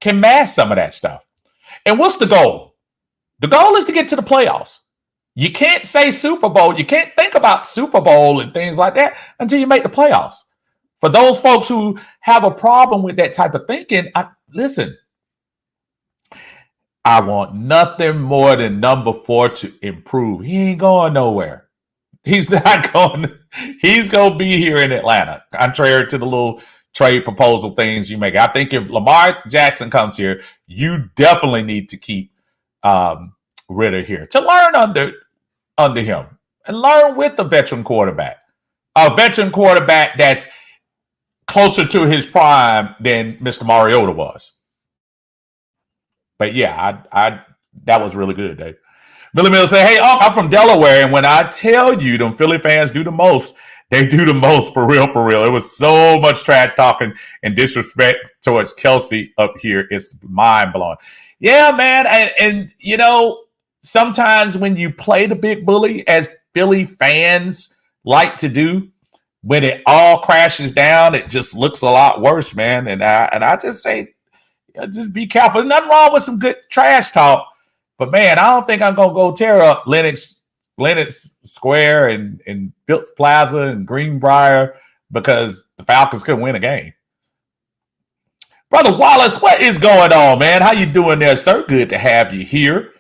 can mask some of that stuff. And what's the goal? The goal is to get to the playoffs. You can't say Super Bowl. You can't think about Super Bowl and things like that until you make the playoffs. For those folks who have a problem with that type of thinking, listen, I want nothing more than number 4 to improve. He ain't going nowhere. He's not going. He's going to be here in Atlanta, contrary to the little trade proposal things you make. I think if Lamar Jackson comes here, you definitely need to keep Ritter here to learn under him and learn with the veteran quarterback. A veteran quarterback that's closer to his prime than Mr. Mariota was. But yeah, I that was really good, Dave. Billy Mills say, hey, I'm from Delaware, and when I tell you them Philly fans do the most, they do the most for real, for real. It was so much trash talking and disrespect towards Kelsey up here. It's mind blowing. Yeah, man. And you know, sometimes when you play the big bully, as Philly fans like to do, when it all crashes down, it just looks a lot worse, man. And I just say, just be careful. There's nothing wrong with some good trash talk. But man, I don't think I'm gonna go tear up Lennox Square and Phillips Plaza and Greenbrier because the Falcons couldn't win a game. Brother Wallace, what is going on, man? How you doing there, sir? Good to have you here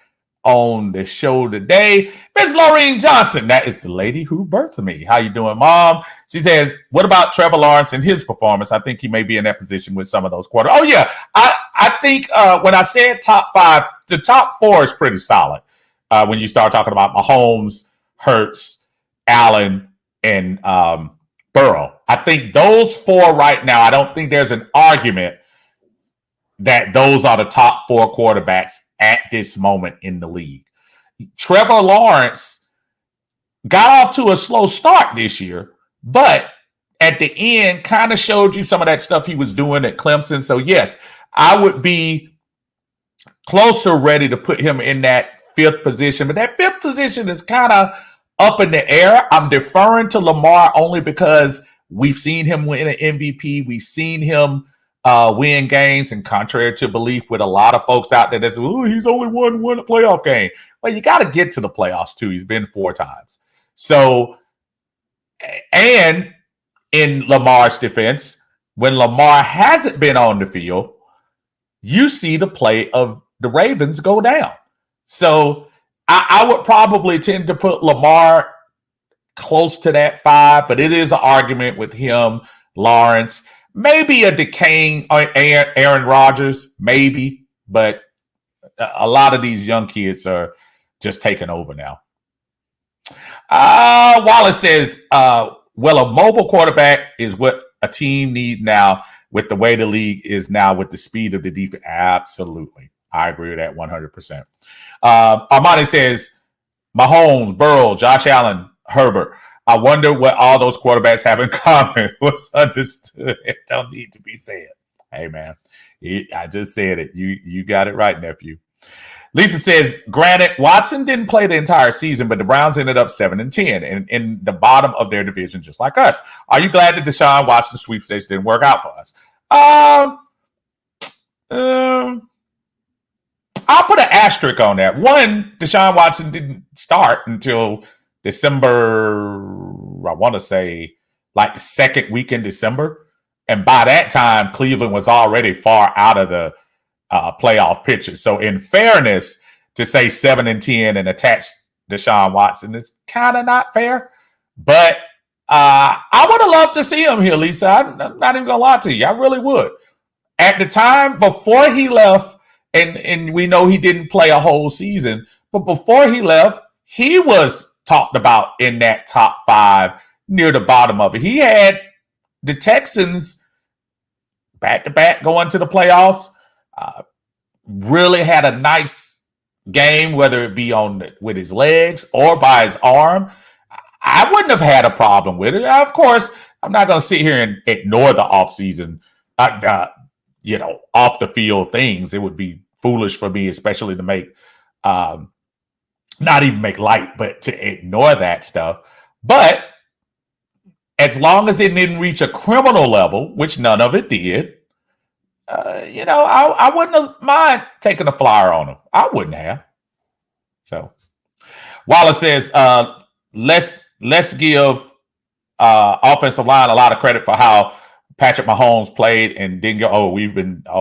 on the show today. Miss Laureen Johnson, that is the lady who birthed me. How you doing, Mom? She says, what about Trevor Lawrence and his performance? I think he may be in that position with some of those quarters. Oh, yeah. I think when I said top five, the top four is pretty solid. When you start talking about Mahomes, Hurts, Allen, and Burrow. I think those four right now, I don't think there's an argument that those are the top four quarterbacks at this moment in the league. Trevor Lawrence got off to a slow start this year, but at the end kind of showed you some of that stuff he was doing at Clemson. So yes, I would be closer ready to put him in that fifth position, but that fifth position is kind of up in the air. I'm deferring to Lamar only because we've seen him win an MVP. We've seen him win games, and contrary to belief with a lot of folks out there that say, oh, he's only won one playoff game. Well, you got to get to the playoffs too. He's been 4 times. So, and in Lamar's defense, when Lamar hasn't been on the field, you see the play of the Ravens go down. So I would probably tend to put Lamar close to that 5, but it is an argument with him, Lawrence, maybe a decaying Aaron Rodgers, maybe, but a lot of these young kids are just taking over now. Wallace says, well, a mobile quarterback is what a team needs now with the way the league is now with the speed of the defense. Absolutely. I agree with that 100%. Armani says, Mahomes, Burrow, Josh Allen, Herbert. I wonder what all those quarterbacks have in common. What's understood? It don't need to be said. Hey, man, I just said it. You got it right, nephew. Lisa says, granted, Watson didn't play the entire season, but the Browns ended up 7-10 and in the bottom of their division, just like us. Are you glad that Deshaun Watson sweepstakes didn't work out for us? I'll put an asterisk on that. One, Deshaun Watson didn't start until December, I want to say, like the second week in December. And by that time, Cleveland was already far out of the playoff picture. So in fairness, to say 7-10 and attach Deshaun Watson is kind of not fair. But I would have loved to see him here, Lisa. I'm not even going to lie to you. I really would. At the time, before he left, and we know he didn't play a whole season, but before he left, he was talked about in that top 5 near the bottom of it. He had the Texans back-to-back going to the playoffs. Really had a nice game, whether it be with his legs or by his arm. I wouldn't have had a problem with it. Of course, I'm not going to sit here and ignore the offseason, off the field things. It would be foolish for me, especially to make, not even make light, but to ignore that stuff. But as long as it didn't reach a criminal level, which none of it did, I wouldn't have mind taking a flyer on him. I wouldn't have. So Wallace says, let's give offensive line a lot of credit for how Patrick Mahomes played and didn't go,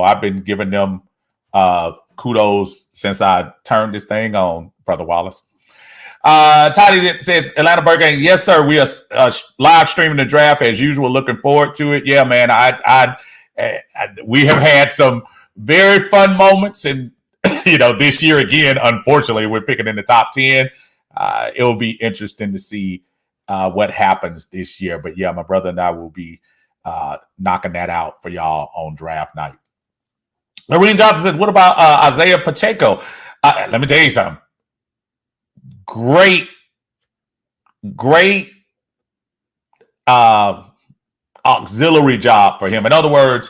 I've been giving them kudos since I turned this thing on, Brother Wallace. Toddy says, Atlanta Burger, yes, sir. We are live streaming the draft as usual. Looking forward to it. Yeah, man. We have had some very fun moments, and this year again, unfortunately, we're picking in the top 10. It will be interesting to see what happens this year. But yeah, my brother and I will be knocking that out for y'all on draft night. Lorene Johnson said, what about Isaiah Pacheco? Let me tell you something. great, great auxiliary job for him. In other words,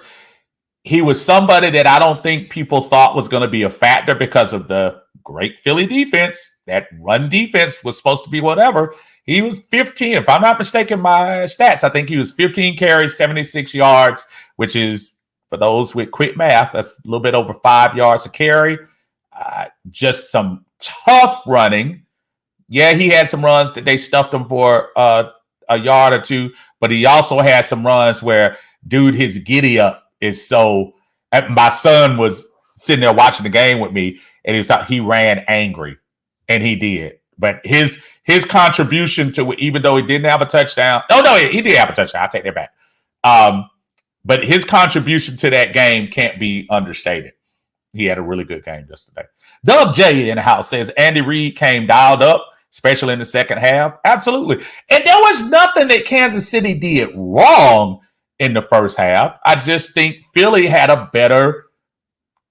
he was somebody that I don't think people thought was going to be a factor because of the great Philly defense. That run defense was supposed to be whatever. He was 15. If I'm not mistaken, my stats, I think he was 15 carries, 76 yards, which is, for those with quick math, that's a little bit over 5 yards a carry. Just some tough running. Yeah, he had some runs that they stuffed him for a yard or two, but he also had some runs where, dude, his giddy up is so. My son was sitting there watching the game with me, and he ran angry, and he did. But his contribution to it, even though he didn't have a touchdown. Oh no, he did have a touchdown. I'll take that back. But his contribution to that game can't be understated. He had a really good game yesterday. Doug J in the house says Andy Reid came dialed up, especially in the second half. Absolutely. And there was nothing that Kansas City did wrong in the first half. I just think Philly had a better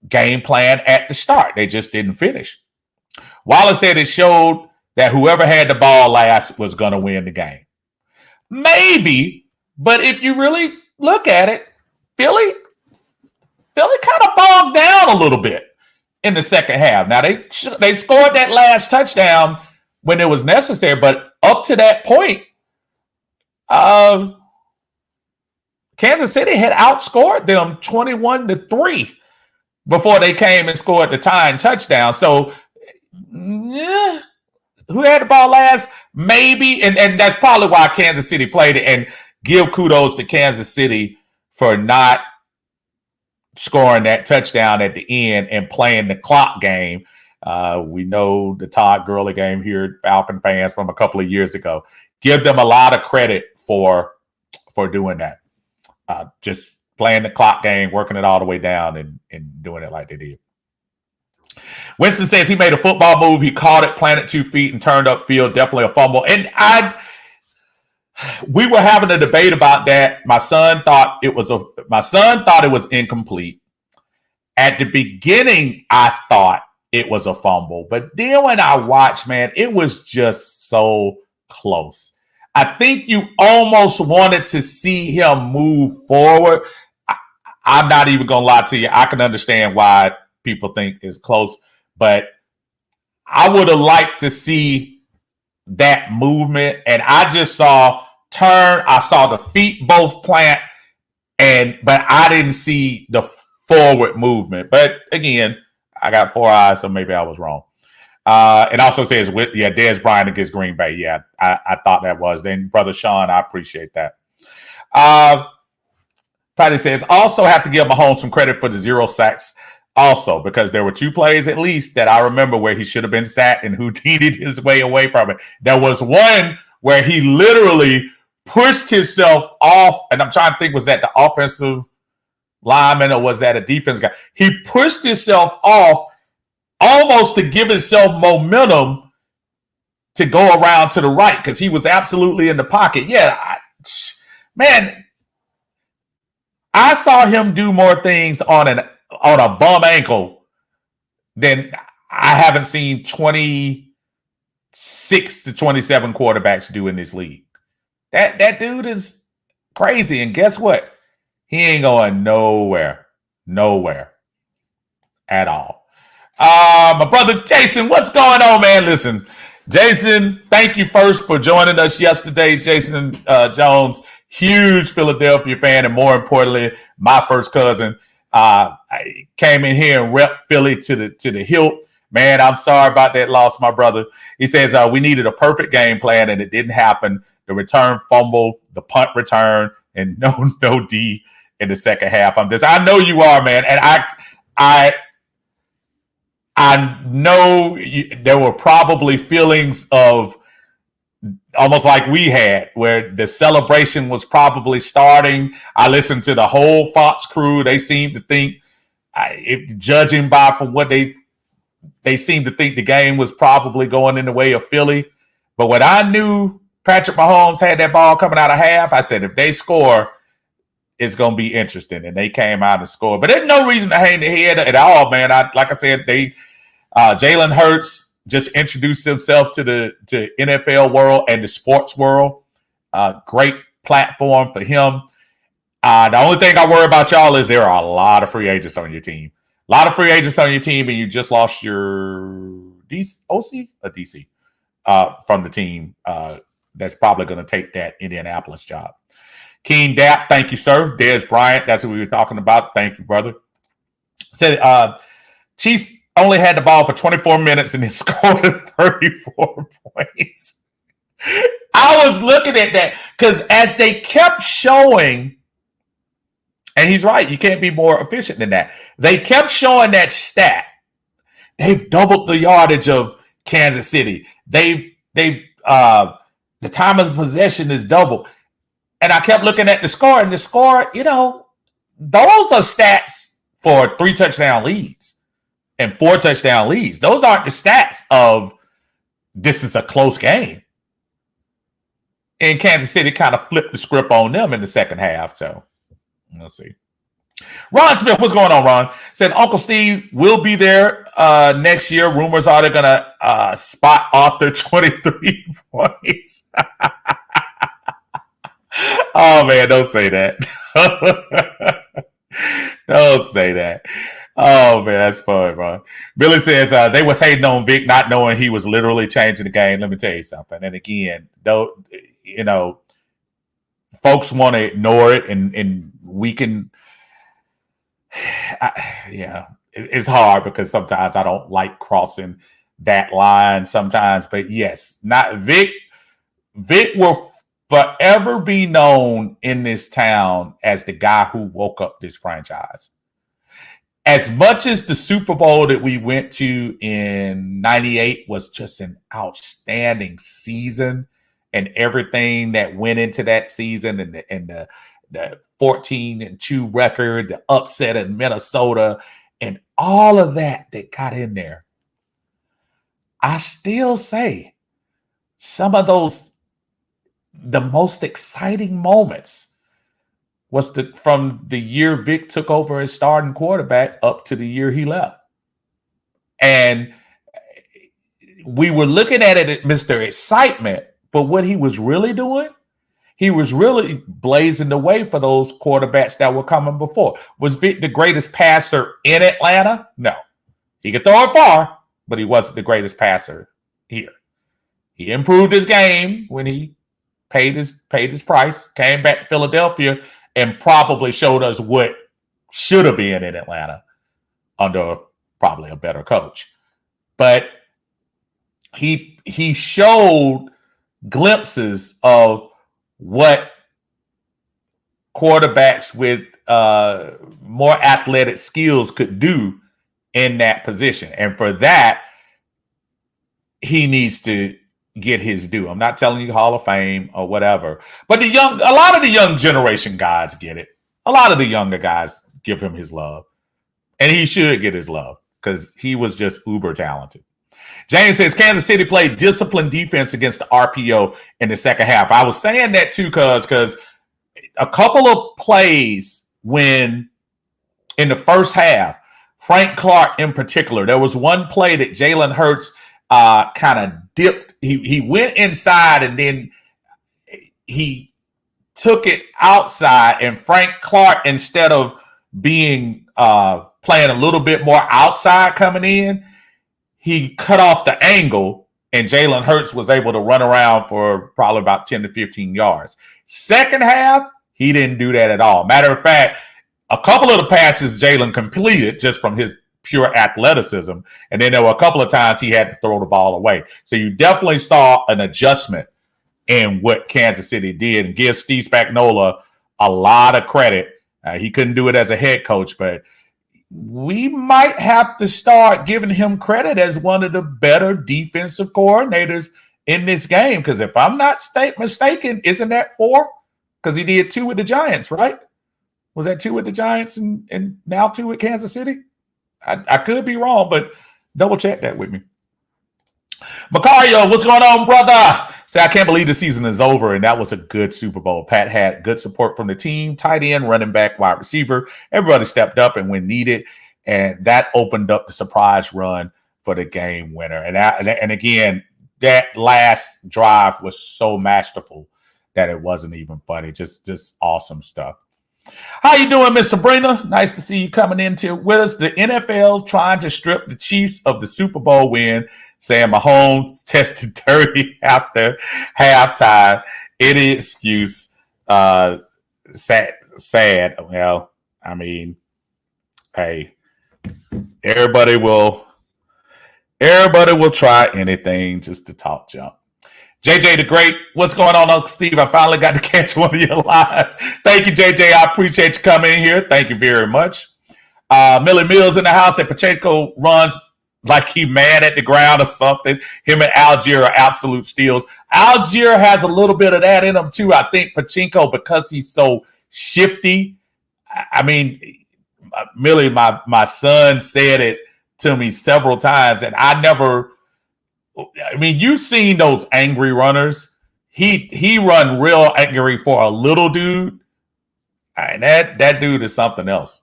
game plan at the start. They just didn't finish. Wallace said it showed that whoever had the ball last was going to win the game. Maybe, but if you really look at it, Philly kind of bogged down a little bit in the second half. Now, they scored that last touchdown when it was necessary, but up to that point, Kansas City had outscored them 21-3 before they came and scored the tying touchdown. So, yeah, who had the ball last? Maybe, and that's probably why Kansas City played it. And give kudos to Kansas City for not scoring that touchdown at the end and playing the clock game. We know the Todd Gurley game here, Falcon fans, from a couple of years ago. Give them a lot of credit for doing that. Just playing the clock game, working it all the way down and doing it like they did. Winston says he made a football move. He caught it, planted 2 feet, and turned upfield. Definitely a fumble. And we were having a debate about that. My son thought it was incomplete. At the beginning, I thought it was a fumble. But then when I watched, man, it was just so close. I think you almost wanted to see him move forward. I'm not even going to lie to you. I can understand why people think it's close, but I would have liked to see that movement. And I just saw turn. I saw the feet both plant, but I didn't see the forward movement. But again, I got 4 eyes, so maybe I was wrong. It also says, Dez Bryant against Green Bay. Yeah, I thought that was. Then, Brother Sean, I appreciate that. Patty says, also have to give Mahomes some credit for the 0 sacks also, because there were 2 plays at least that I remember where he should have been sacked and Houdini'd his way away from it. There was one where he literally pushed himself off, and I'm trying to think, was that the offensive lineman or was that a defense guy? He pushed himself off almost to give himself momentum to go around to the right because he was absolutely in the pocket. Yeah, man, I saw him do more things on a bum ankle than I haven't seen 26 to 27 quarterbacks do in this league. That dude is crazy, and guess what? He ain't going nowhere at all. My brother Jason, what's going on, man? Listen, Jason, thank you first for joining us yesterday. Jason Jones, huge Philadelphia fan, and more importantly, my first cousin. I came in here and rep Philly to the hilt. Man, I'm sorry about that loss, my brother. He says we needed a perfect game plan, and it didn't happen. The return fumble, the punt return, and no D in the second half. I know you are, man, and I know there were probably feelings of almost like we had, where the celebration was probably starting. I listened to the whole Fox crew. They seemed to think, judging by from what they seemed to think the game was probably going in the way of Philly. But when I knew Patrick Mahomes had that ball coming out of half, I said, if they score, it's going to be interesting. And they came out and scored. But there's no reason to hang their head at all, man. Like I said, Jalen Hurts just introduced himself to the NFL world and the sports world. Great platform for him. The only thing I worry about, y'all, is there are a lot of free agents on your team. A lot of free agents on your team, and you just lost your OC or DC from the team. That's probably going to take that Indianapolis job. Keen Dap, thank you, sir. Des Bryant, that's what we were talking about. Thank you, brother. Said Chiefs only had the ball for 24 minutes and they scored 34 points. I was looking at that because as they kept showing, and he's right, you can't be more efficient than that. They kept showing that stat. They've doubled the yardage of Kansas City. The time of possession is double. And I kept looking at the score, and the score, those are stats for 3 touchdown leads and 4 touchdown leads. Those aren't the stats of this is a close game. And Kansas City kind of flipped the script on them in the second half. So we'll see. Ron Smith, what's going on, Ron? Said Uncle Steve will be there next year. Rumors are they're going to spot Arthur 23 points. Oh, man, don't say that. Don't say that. Oh, man, that's fun, bro. Billy says they was hating on Vic, not knowing he was literally changing the game. Let me tell you something. And again, folks want to ignore it, and we can. It's hard because sometimes I don't like crossing that line sometimes. But yes, not Vic. Vic will forever be known in this town as the guy who woke up this franchise. As much as the Super Bowl that we went to in '98 was just an outstanding season, and everything that went into that season, and the 14-2 record, the upset in Minnesota, and all of that got in there, I still say some of those, the most exciting moments was from the year Vic took over as starting quarterback up to the year he left. And we were looking at it at Mr. Excitement, but what he was really doing, he was really blazing the way for those quarterbacks that were coming before. Was Vic the greatest passer in Atlanta? No. He could throw it far, but he wasn't the greatest passer here. He improved his game when he paid his price, came back to Philadelphia, and probably showed us what should have been in Atlanta under probably a better coach. But he showed glimpses of what quarterbacks with more athletic skills could do in that position. And for that, he needs to get his due. I'm not telling you Hall of Fame or whatever, but a lot of the young generation guys get it. A lot of the younger guys give him his love, and he should get his love because he was just uber talented. James says Kansas City played disciplined defense against the RPO in the second half. I was saying that too, because a couple of plays when in the first half, Frank Clark in particular, there was one play that Jalen Hurts kind of dipped. He went inside and then he took it outside, and Frank Clark, instead of being playing a little bit more outside coming in, he cut off the angle, and Jalen Hurts was able to run around for probably about 10 to 15 yards. Second half, he didn't do that at all. Matter of fact, a couple of the passes Jalen completed just from his pure athleticism, and then there were a couple of times he had to throw the ball away. So you definitely saw an adjustment in what Kansas City did, and give Steve Spagnuolo a lot of credit. He couldn't do it as a head coach, but we might have to start giving him credit as one of the better defensive coordinators in this game. Because if I'm not mistaken, isn't that 4? Because he did 2 with the Giants, right? Was that 2 with the Giants and now 2 with Kansas City? I could be wrong, but double check that with me. Macario, what's going on, brother? Say, I can't believe the season is over, and that was a good Super Bowl. Pat had good support from the team, tight end, running back, wide receiver. Everybody stepped up and when needed, and that opened up the surprise run for the game winner. And again, that last drive was so masterful that it wasn't even funny. Just awesome stuff. How you doing, Miss Sabrina? Nice to see you coming in with us. The NFL's trying to strip the Chiefs of the Super Bowl win, saying Mahomes tested dirty after halftime. Any excuse. Sad. Well, I mean, hey, everybody will try anything just to talk junk. JJ the Great, what's going on, Uncle Steve? I finally got to catch one of your lives. Thank you, JJ. I appreciate you coming in here. Thank you very much. Millie Mills in the house, and Pacheco runs like he mad at the ground or something. Him and Algier are absolute steals. Algier has a little bit of that in him too. I think Pacheco, because he's so shifty. I mean, Millie, my son said it to me several times, and you've seen those angry runners. He run real angry for a little dude, and that dude is something else.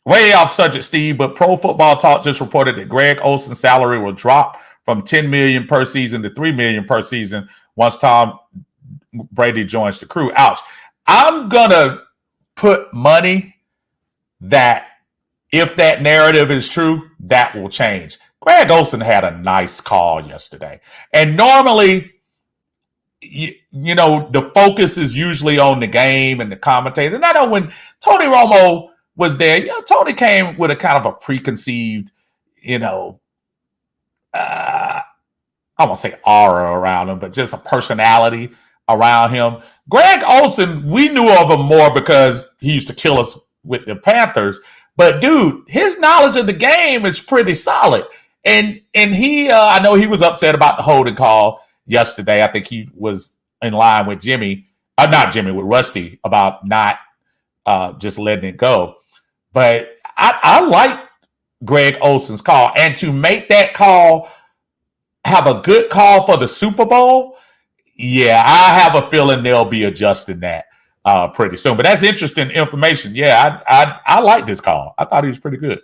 Way off subject, Steve, but Pro Football Talk just reported that Greg Olsen's salary will drop from $10 million per season to $3 million per season once Tom Brady joins the crew. Ouch. I'm gonna put money that if that narrative is true, that will change. Greg Olsen had a nice call yesterday. And normally, you know, the focus is usually on the game and the commentators. And I know when Tony Romo was there, you know, Tony came with a kind of a preconceived, you know, I won't say aura around him, but just a personality around him. Greg Olsen, we knew of him more because he used to kill us with the Panthers. But dude, his knowledge of the game is pretty solid. And he, I know he was upset about the holding call yesterday. I think he was in line with with Rusty about not just letting it go. But I like Greg Olsen's call. And to make that call have a good call for the Super Bowl, yeah, I have a feeling they'll be adjusting that pretty soon. But that's interesting information. Yeah, I like this call. I thought he was pretty good.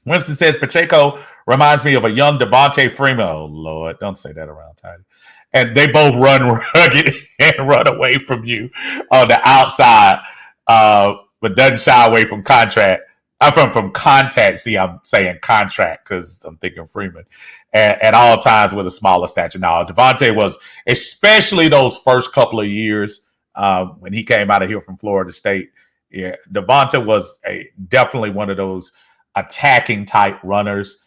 Winston says Pacheco reminds me of a young Devontae Freeman. Oh, Lord, don't say that around Tiny. And they both run rugged and run away from you on the outside, but doesn't shy away from contact. I'm from contact. See, I'm saying contract because I'm thinking Freeman. At all times with a smaller stature. Now, Devontae was, especially those first couple of years when he came out of here from Florida State. Yeah, Devontae was definitely one of those attacking type runners,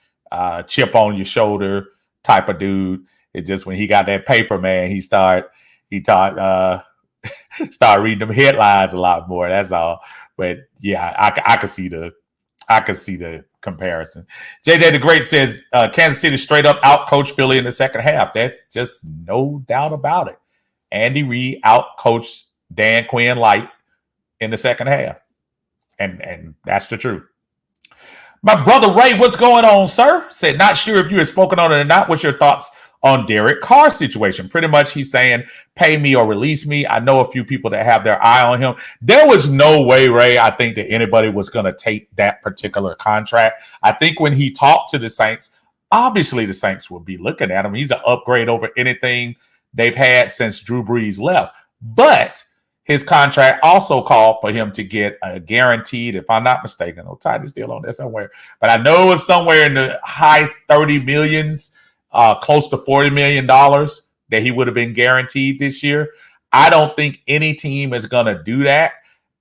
chip on your shoulder type of dude. It just when he got that paper, man, he start reading them headlines a lot more. That's all. But yeah, I could see the comparison. JJ the Great says Kansas City straight up out-coached Philly in the second half. That's just no doubt about it. Andy Reid out-coached Dan Quinn light in the second half. And that's the truth. My brother Ray, what's going on, sir? Said, not sure if you had spoken on it or not. What's your thoughts on Derek Carr's situation? Pretty much he's saying, pay me or release me. I know a few people that have their eye on him. There was no way, Ray, I think that anybody was going to take that particular contract. I think when he talked to the Saints, obviously the Saints will be looking at him. He's an upgrade over anything they've had since Drew Brees left. But his contract also called for him to get a guaranteed, if I'm not mistaken, I'll tie this deal on there somewhere, but I know it was somewhere in the high 30 millions, close to $40 million that he would have been guaranteed this year. I don't think any team is going to do that.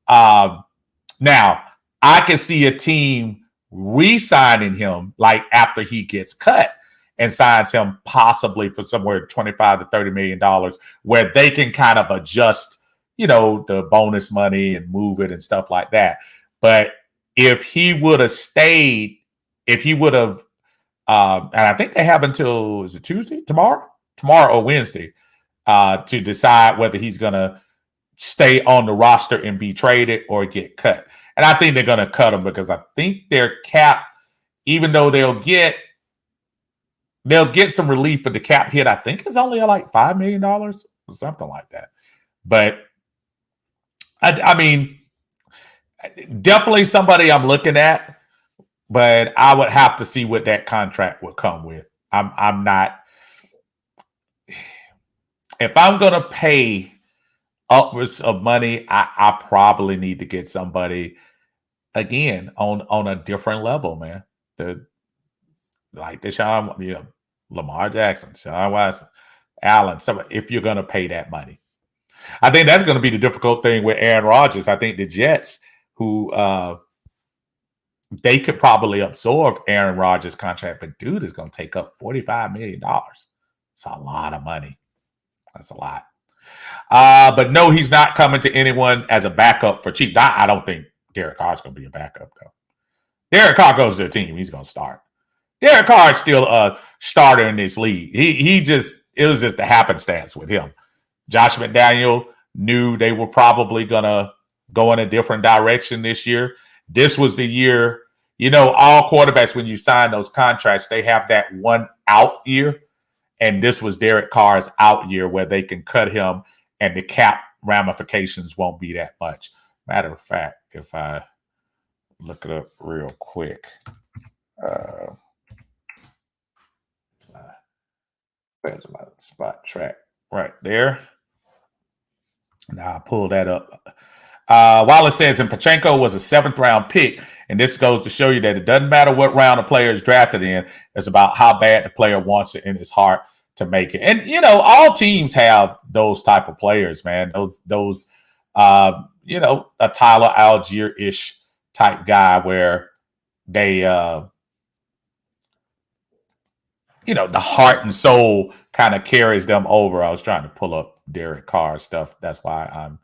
Now, I can see a team re-signing him like after he gets cut and signs him possibly for somewhere $25 to $30 million where they can kind of adjust, you know, the bonus money and move it and stuff like that. But if he would have stayed, and I think they have until, is it Tuesday, tomorrow or Wednesday, to decide whether he's going to stay on the roster and be traded or get cut. And I think they're going to cut him because I think their cap, even though they'll get some relief, but the cap hit, I think, is only like $5 million or something like that. But I mean, definitely somebody I'm looking at. but I would have to see what that contract would come with. I'm not. If I'm gonna pay upwards of money, I probably need to get somebody again on a different level, man. The like Deshaun, Lamar Jackson, Deshaun Watson, Allen. If you're gonna pay that money, I think that's going to be the difficult thing with Aaron Rodgers. I think the Jets, who they could probably absorb Aaron Rodgers' contract, but dude is going to take up $45 million. It's a lot of money. That's a lot. But no, he's not coming to anyone as a backup for cheap. I don't think Derek Carr's going to be a backup, though. Derek Carr goes to the team. He's going to start. Derek Carr is still a starter in this league. It was just a happenstance with him. Josh McDaniel knew they were probably going to go in a different direction this year. This was the year, all quarterbacks, when you sign those contracts, they have that one out year. And this was Derek Carr's out year where they can cut him and the cap ramifications won't be that much. Matter of fact, if I look it up real quick. There's my spot track right there. Now I pull that up. Wallace says, and Pachenko was a 7th round pick. And this goes to show you that it doesn't matter what round a player is drafted in. It's about how bad the player wants it in his heart to make it. And, all teams have those type of players, man. Those a Tyler Algier-ish type guy where they, the heart and soul kind of carries them over. I was trying to pull up Derek Carr stuff. That's why I'm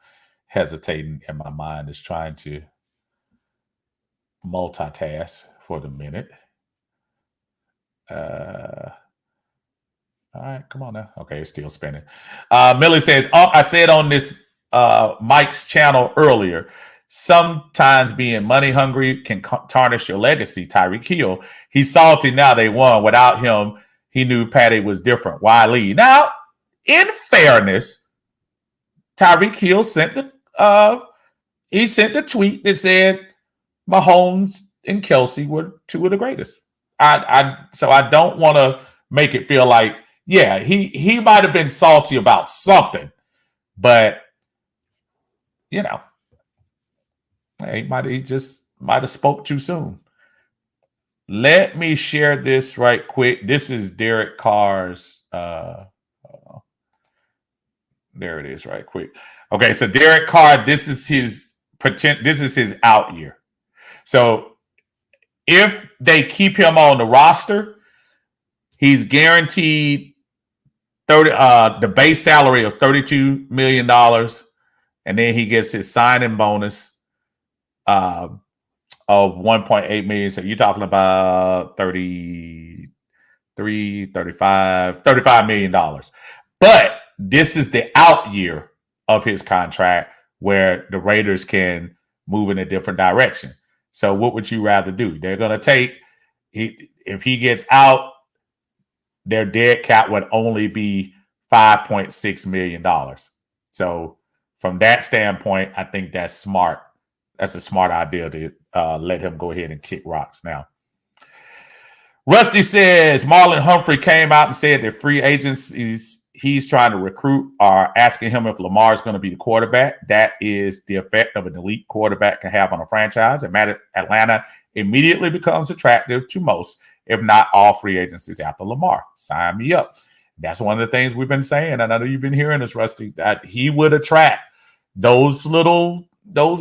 hesitating, and my mind is trying to multitask for the minute. All right, come on now. Okay, it's still spinning. Millie says, I said on this Mike's channel earlier, sometimes being money hungry can tarnish your legacy. Tyreek Hill, he's salty now they won. Without him, he knew Patty was different. Why leave? Now, in fairness, Tyreek Hill sent the tweet that said Mahomes and Kelsey were two of the greatest. So I don't want to make it feel like, yeah, he might have been salty about something, but he just might have spoke too soon. Let me share this right quick. This is Derek Carr's. There it is, right quick. Okay, so Derek Carr, this is his out year. So if they keep him on the roster, he's guaranteed the base salary of $32 million, and then he gets his signing bonus of $1.8 million. So you're talking about $35 million. But this is the out year of his contract where the Raiders can move in a different direction. So what would you rather do? They're going to take, if he gets out, their dead cap would only be $5.6 million. So from that standpoint, I think that's smart. That's a smart idea to let him go ahead and kick rocks now. Rusty says Marlon Humphrey came out and said that free agents he's trying to recruit are asking him if Lamar is going to be the quarterback. That is the effect of an elite quarterback can have on a franchise. And Atlanta immediately becomes attractive to most, if not all, free agencies after Lamar. Sign me up. That's one of the things we've been saying. And I know you've been hearing this, Rusty, that he would attract those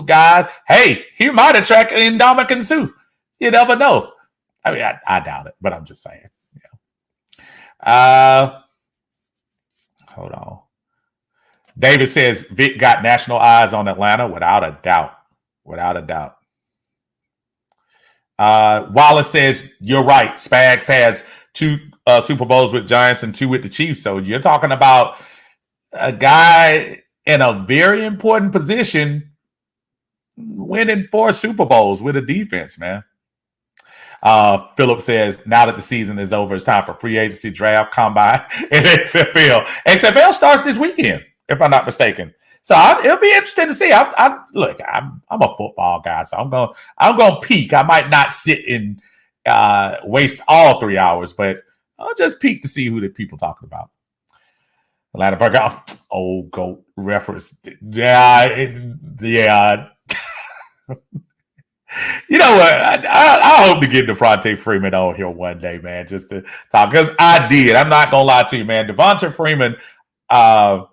guys. Hey, he might attract Ndamukong Suh. You never know. I mean, I doubt it, but I'm just saying. Hold on. David says Vic got national eyes on Atlanta without a doubt. Without a doubt. Wallace says, you're right. Spags has 2 Super Bowls with Giants and 2 with the Chiefs. So you're talking about a guy in a very important position winning 4 Super Bowls with a defense, man. Philip says, now that the season is over, it's time for free agency, draft, combine, and XFL. XFL starts this weekend, if I'm not mistaken. So it'll be interesting to see. Look, I'm a football guy, so I'm going to peek. I might not sit and waste all 3 hours, but I'll just peek to see who the people talking about. Atlanta Burger, old GOAT reference. Yeah. You know what? I hope to get Devonta Freeman on here one day, man, just to talk. Because I did. I'm not going to lie to you, man. Devonta Freeman, I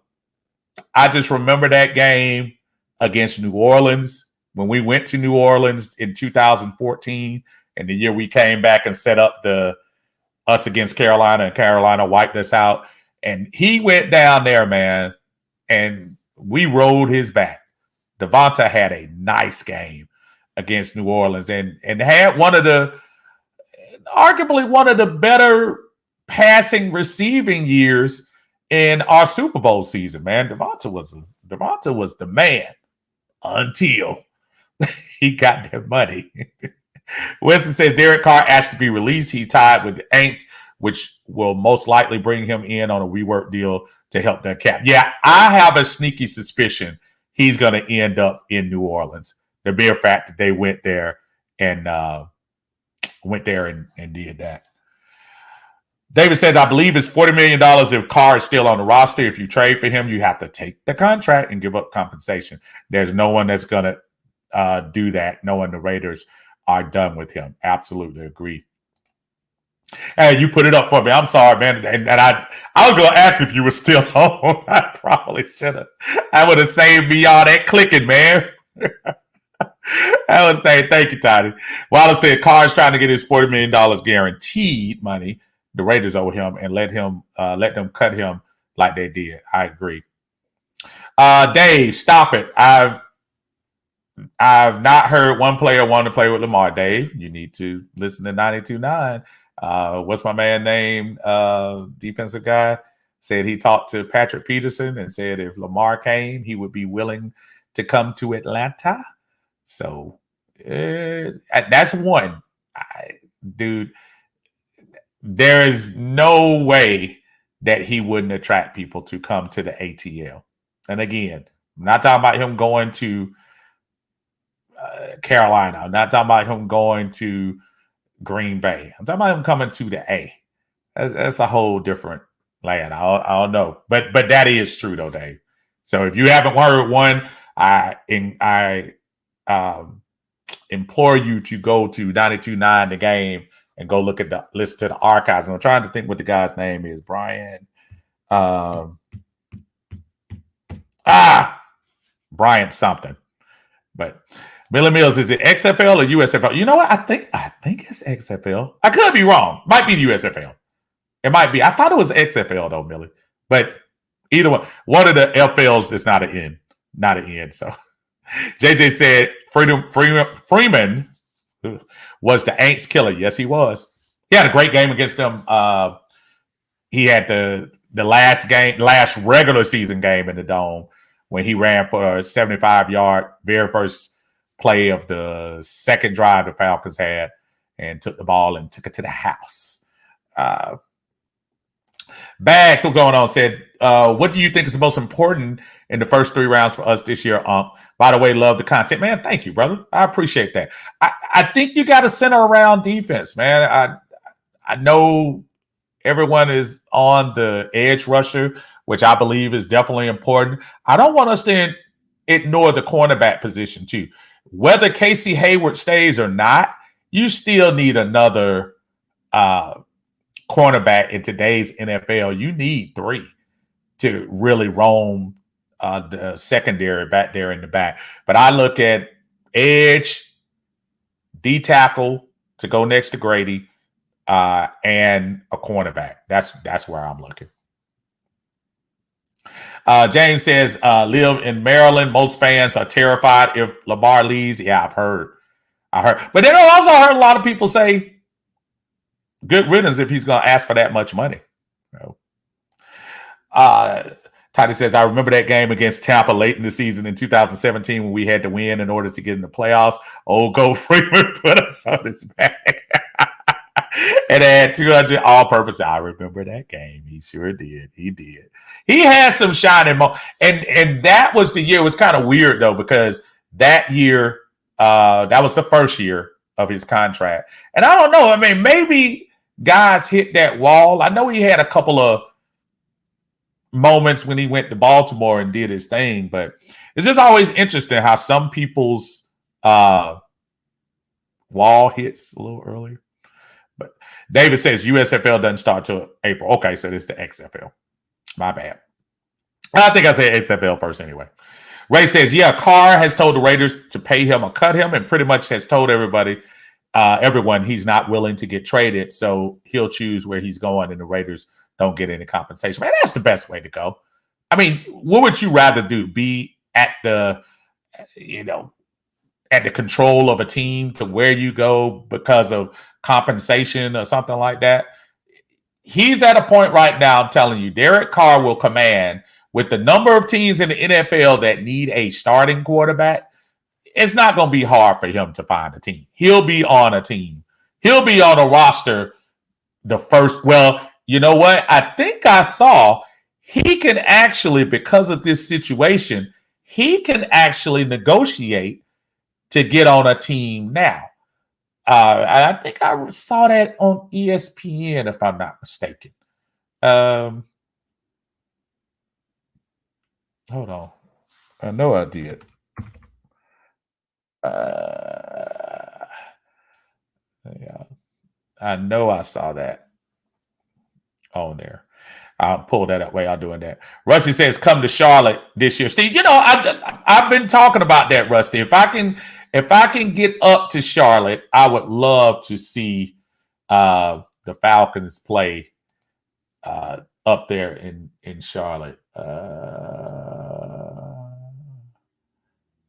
just remember that game against New Orleans when we went to New Orleans in 2014, and the year we came back and set up us against Carolina, and Carolina wiped us out. And he went down there, man, and we rode his back. Devonta had a nice game against New Orleans and had arguably one of the better passing receiving years in our Super Bowl season, man. Devonta was the man until he got their money. Winston says Derek Carr asked to be released. He's tied with the Aints, which will most likely bring him in on a rework deal to help their cap. Yeah, I have a sneaky suspicion he's going to end up in New Orleans. The mere fact that they went there and did that. David says, I believe it's $40 million if Carr is still on the roster. If you trade for him, you have to take the contract and give up compensation. There's no one that's going to do that, knowing the Raiders are done with him. Absolutely agree. Hey, you put it up for me. I'm sorry, man. And I was going to ask if you were still on. I probably should have. I would have saved me all that clicking, man. I would say thank you, Toddy. Wallace said Carr's trying to get his $40 million guaranteed money. The Raiders owe him and let them cut him like they did. I agree. Dave, stop it. I've not heard one player want to play with Lamar. Dave, you need to listen to 92.9. What's my man name? Defensive guy said he talked to Patrick Peterson and said if Lamar came, he would be willing to come to Atlanta. So that's one. Dude, there is no way that he wouldn't attract people to come to the ATL. And again, I'm not talking about him going to Carolina. I'm not talking about him going to Green Bay. I'm talking about him coming to the A. That's a whole different land. I don't know. But that is true, though, Dave. So if you haven't heard one, I implore you to go to 92.9 The Game and go listen to the archives. And I'm trying to think what the guy's name is. Brian. Brian something. But Billy Mills, is it XFL or USFL? You know what? I think it's XFL. I could be wrong. Might be USFL. It might be. I thought it was XFL though, Millie. But either one of the FLs that's not an N. So JJ said Freeman was the Aints killer. Yes, he was. He had a great game against them. He had the last regular season game in the Dome when he ran for a 75-yard very first play of the second drive the Falcons had and took the ball and took it to the house. Bags, what's going on, said, what do you think is the most important in the first 3 rounds for us this year? By the way, love the content. Man, thank you, brother. I appreciate that. I think you got to center around defense, man. I know everyone is on the edge rusher, which I believe is definitely important. I don't want us to ignore the cornerback position, too. Whether Casey Hayward stays or not, you still need another cornerback in today's NFL. You need 3 to really roam the secondary back there in the back. But I look at edge, D tackle to go next to Grady, and a cornerback. That's where I'm looking. James says, live in Maryland. Most fans are terrified if Lamar leaves. Yeah, I've heard. But then I also heard a lot of people say, good riddance if he's going to ask for that much money. Toddy says, I remember that game against Tampa late in the season in 2017 when we had to win in order to get in the playoffs. Old Go Freeman put us on his back. And had 200 all-purpose. I remember that game. He sure did. He did. He had some shining moments. And that was the year. It was kind of weird, though, because that year, that was the first year of his contract. And I don't know. I mean, maybe guys hit that wall. I know he had a couple of moments when he went to Baltimore and did his thing, but it's just always interesting how some people's wall hits a little earlier. But David says USFL doesn't start till April. Okay, so this is the XFL. My bad. I think I said XFL first anyway. Ray says, yeah, Carr has told the Raiders to pay him or cut him, and pretty much has told everyone he's not willing to get traded, so he'll choose where he's going, and the Raiders don't get any compensation. Man, that's the best way to go. I mean, what would you rather do? Be at the, at the control of a team to where you go because of compensation or something like that? He's at a point right now, I'm telling you, Derek Carr will command, with the number of teams in the NFL that need a starting quarterback, it's not going to be hard for him to find a team. He'll be on a team. He'll be on a roster the first. Well, you know what? I think I saw he can actually, because of this situation, he can actually negotiate to get on a team now. I think I saw that on ESPN, if I'm not mistaken. Hold on. I know I did. Yeah, I know I saw that on there. I'll pull that up while y'all doing that. Rusty says, come to Charlotte this year. Steve, I've been talking about that, Rusty. If I can get up to Charlotte, I would love to see the Falcons play up there in Charlotte.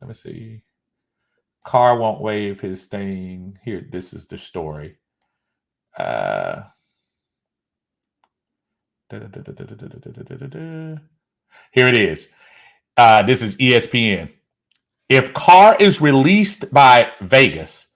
Let me see. Carr won't waive his thing. Here, this is the story. Here it is. This is ESPN. If Carr is released by Vegas,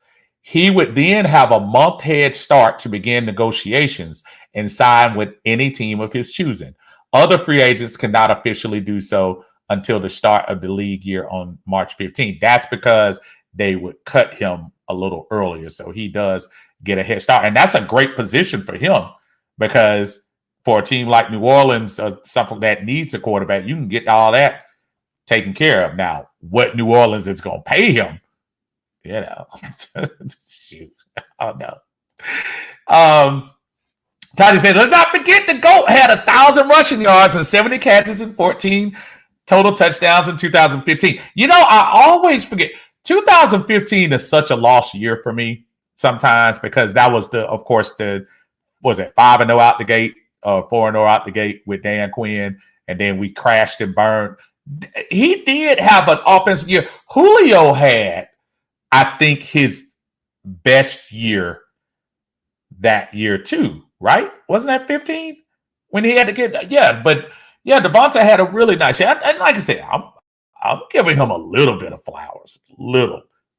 he would then have a month head start to begin negotiations and sign with any team of his choosing. Other free agents cannot officially do so until the start of the league year on March 15th. That's because they would cut him a little earlier. So he does get a head start. And that's a great position for him, because for a team like New Orleans, something that needs a quarterback, you can get all that taken care of. Now, what New Orleans is going to pay him, shoot, oh no. Toddy said, let's not forget the GOAT had 1,000 rushing yards and 70 catches and 14 total touchdowns in 2015. I always forget. 2015 is such a lost year for me sometimes, because that was was it 5-0 out the gate, 4-0 out the gate with Dan Quinn, and then we crashed and burned. He did have an offensive year. Julio had, I think, his best year that year too, right? Wasn't that 15 when he had to get? Devonta had a really nice year. And like I said, I'm giving him a little bit of flowers,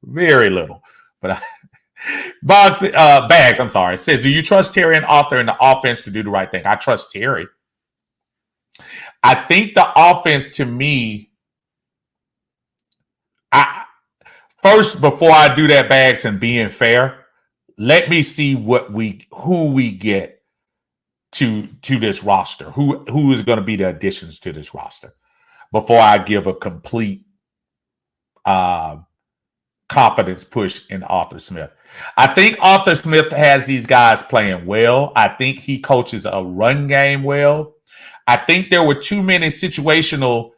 very little. But Bags, I'm sorry, says, do you trust Terry and Arthur in the offense to do the right thing? I trust Terry. I think the offense, to me, first, before I do that, Bags, and being fair, let me see who we get to this roster. Who is going to be the additions to this roster before I give a complete confidence push in Arthur Smith. I think Arthur Smith has these guys playing well. I think he coaches a run game well. I think there were too many situational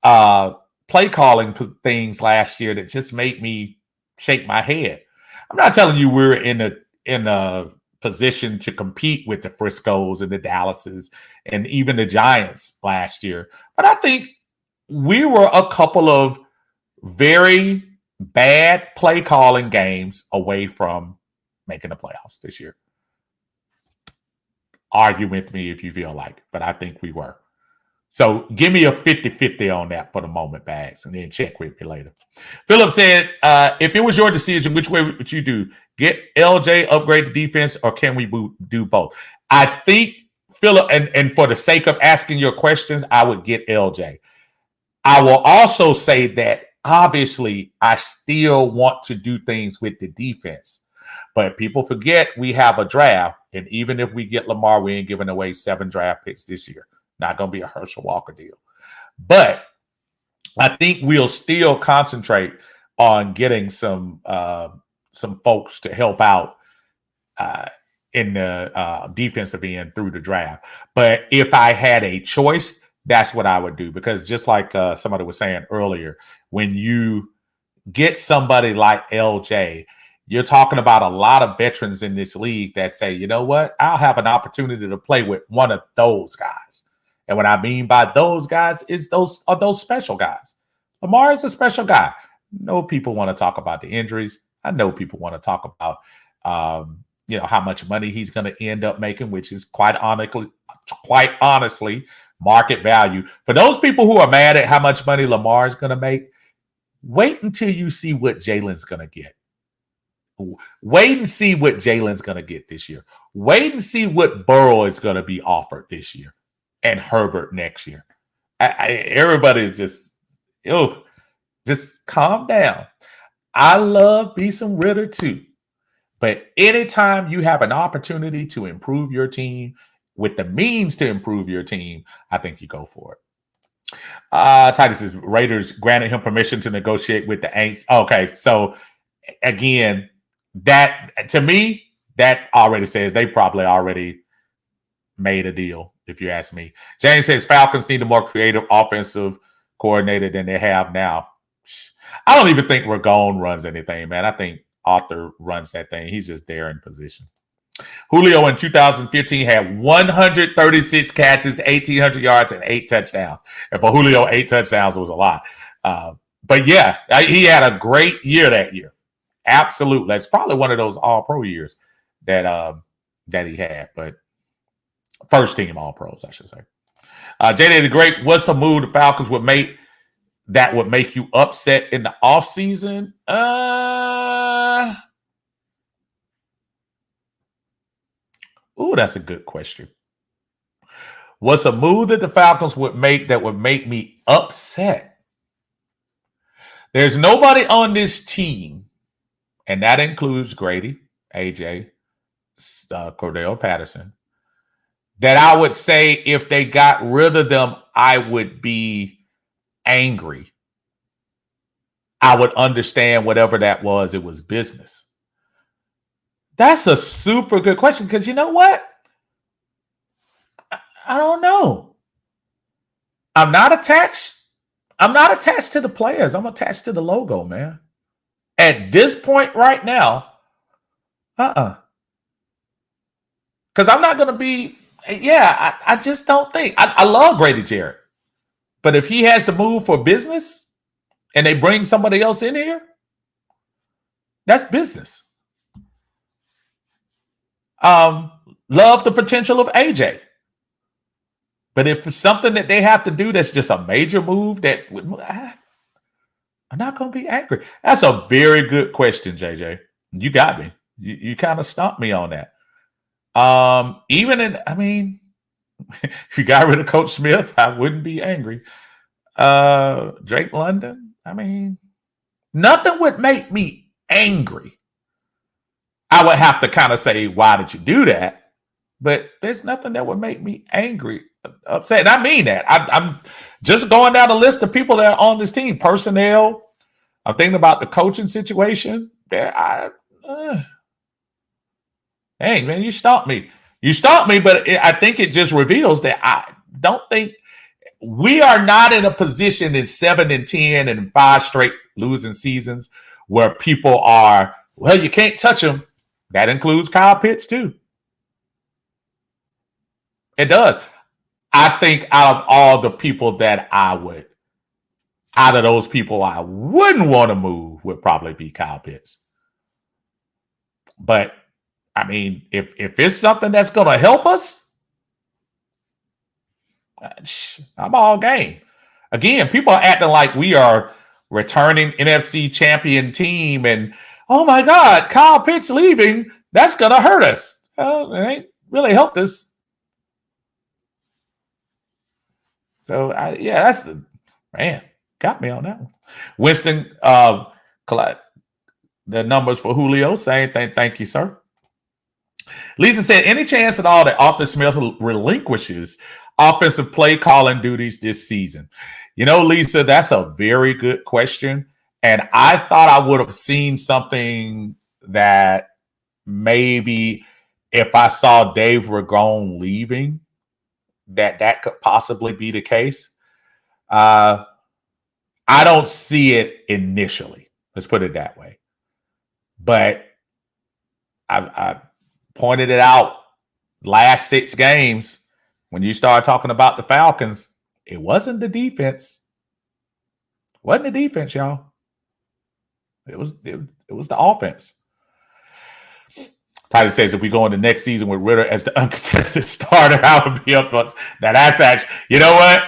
play calling things last year that just made me shake my head. I'm not telling you we're in a position to compete with the Friscos and the Dallases and even the Giants last year, but I think we were a couple of very bad play calling games away from making the playoffs this year. Argue with me if you feel like it, but I think we were. So give me a 50-50 on that for the moment, Bags, and then check with me later. Philip said, if it was your decision, which way would you do? Get LJ, upgrade the defense, or can we do both? I think, Philip, and for the sake of asking your questions, I would get LJ. I will also say that, obviously, I still want to do things with the defense. But people forget we have a draft, and even if we get Lamar, we ain't giving away 7 draft picks this year. Not going to be a Herschel Walker deal. But I think we'll still concentrate on getting some folks to help out in the defensive end through the draft. But if I had a choice, that's what I would do. Because just like somebody was saying earlier, when you get somebody like LJ, you're talking about a lot of veterans in this league that say, you know what, I'll have an opportunity to play with one of those guys. And what I mean by those guys is those special guys. Lamar is a special guy. No people want to talk about the injuries. I know people want to talk about how much money he's going to end up making, which is quite honestly market value. For those people who are mad at how much money Lamar is going to make, wait until you see what Jalen's going to get. Wait and see what Jalen's going to get this year. Wait and see what Burrow is going to be offered this year and Herbert next year. Everybody's just calm down. I love Beeson Ritter too. But anytime you have an opportunity to improve your team with the means to improve your team, I think you go for it. Titus says Raiders granted him permission to negotiate with the Aints. Okay, so again, that to me, that already says they probably already made a deal, if you ask me. James says Falcons need a more creative offensive coordinator than they have now. I don't even think Ragone runs anything, man. I think Arthur runs that thing. He's just there in position. Julio in 2015 had 136 catches, 1,800 yards, and 8 touchdowns. And for Julio, 8 touchdowns was a lot. But yeah, he had a great year that year. Absolutely. That's probably one of those all-pro years that he had. But first team all-pros, I should say. JD the Great, what's a move the Falcons would make that would make you upset in the offseason? That's a good question. What's a move that the Falcons would make that would make me upset? There's nobody on this team, and that includes Grady, AJ, Cordell Patterson, that I would say if they got rid of them, I would be angry. I would understand whatever that was. It was business. That's a super good question because you know what? I don't know. I'm not attached to the players. I'm attached to the logo, man. At this point right now, because I'm not going to be, I just don't think. I love Grady Jarrett. But if he has to move for business and they bring somebody else in here, that's business. Love the potential of AJ. But if it's something that they have to do that's just a major move, I'm not going to be angry. That's a very good question, JJ. You got me. You kind of stumped me on that. If you got rid of Coach Smith, I wouldn't be angry. Drake London, nothing would make me angry. I would have to kind of say, why did you do that? But there's nothing that would make me angry, upset. And I mean that. I'm just going down the list of people that are on this team. Personnel. I'm thinking about the coaching situation. Hey, man, you stopped me. But I think it just reveals that I don't think we are not in a position in 7-10 and 5 straight losing seasons where people are, well, you can't touch them. That includes Kyle Pitts, too. It does. I think out of all the people that out of those people I wouldn't want to move would probably be Kyle Pitts. But, if it's something that's going to help us, I'm all game. Again, people are acting like we are returning NFC champion team and, oh my God, Kyle Pitts leaving, that's going to hurt us. Well, it ain't really helped us. So, that's got me on that one. Winston, The numbers for Julio, same thing. Thank you, sir. Lisa said, any chance at all that Arthur Smith relinquishes offensive play calling duties this season? You know, Lisa, that's a very good question. And I thought I would have seen something that maybe if I saw Dave Ragone leaving, that could possibly be the case. I don't see it initially. Let's put it that way. But I pointed it out last 6 games when you start talking about the Falcons. It wasn't the defense. It wasn't the defense, y'all. It was the offense. Tyler says if we go into next season with Ritter as the uncontested starter, I would be up for us. Now that's actually, you know what?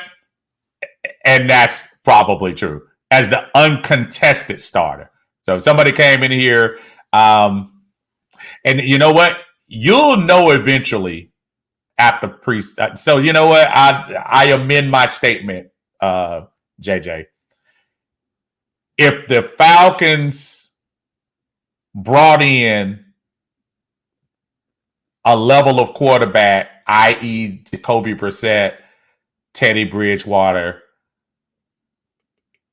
And that's probably true. As the uncontested starter. So if somebody came in here, and you know what? You'll know eventually at the pre. So you know what? I amend my statement, JJ. If the Falcons brought in a level of quarterback, i.e. Jacoby Brissett, Teddy Bridgewater,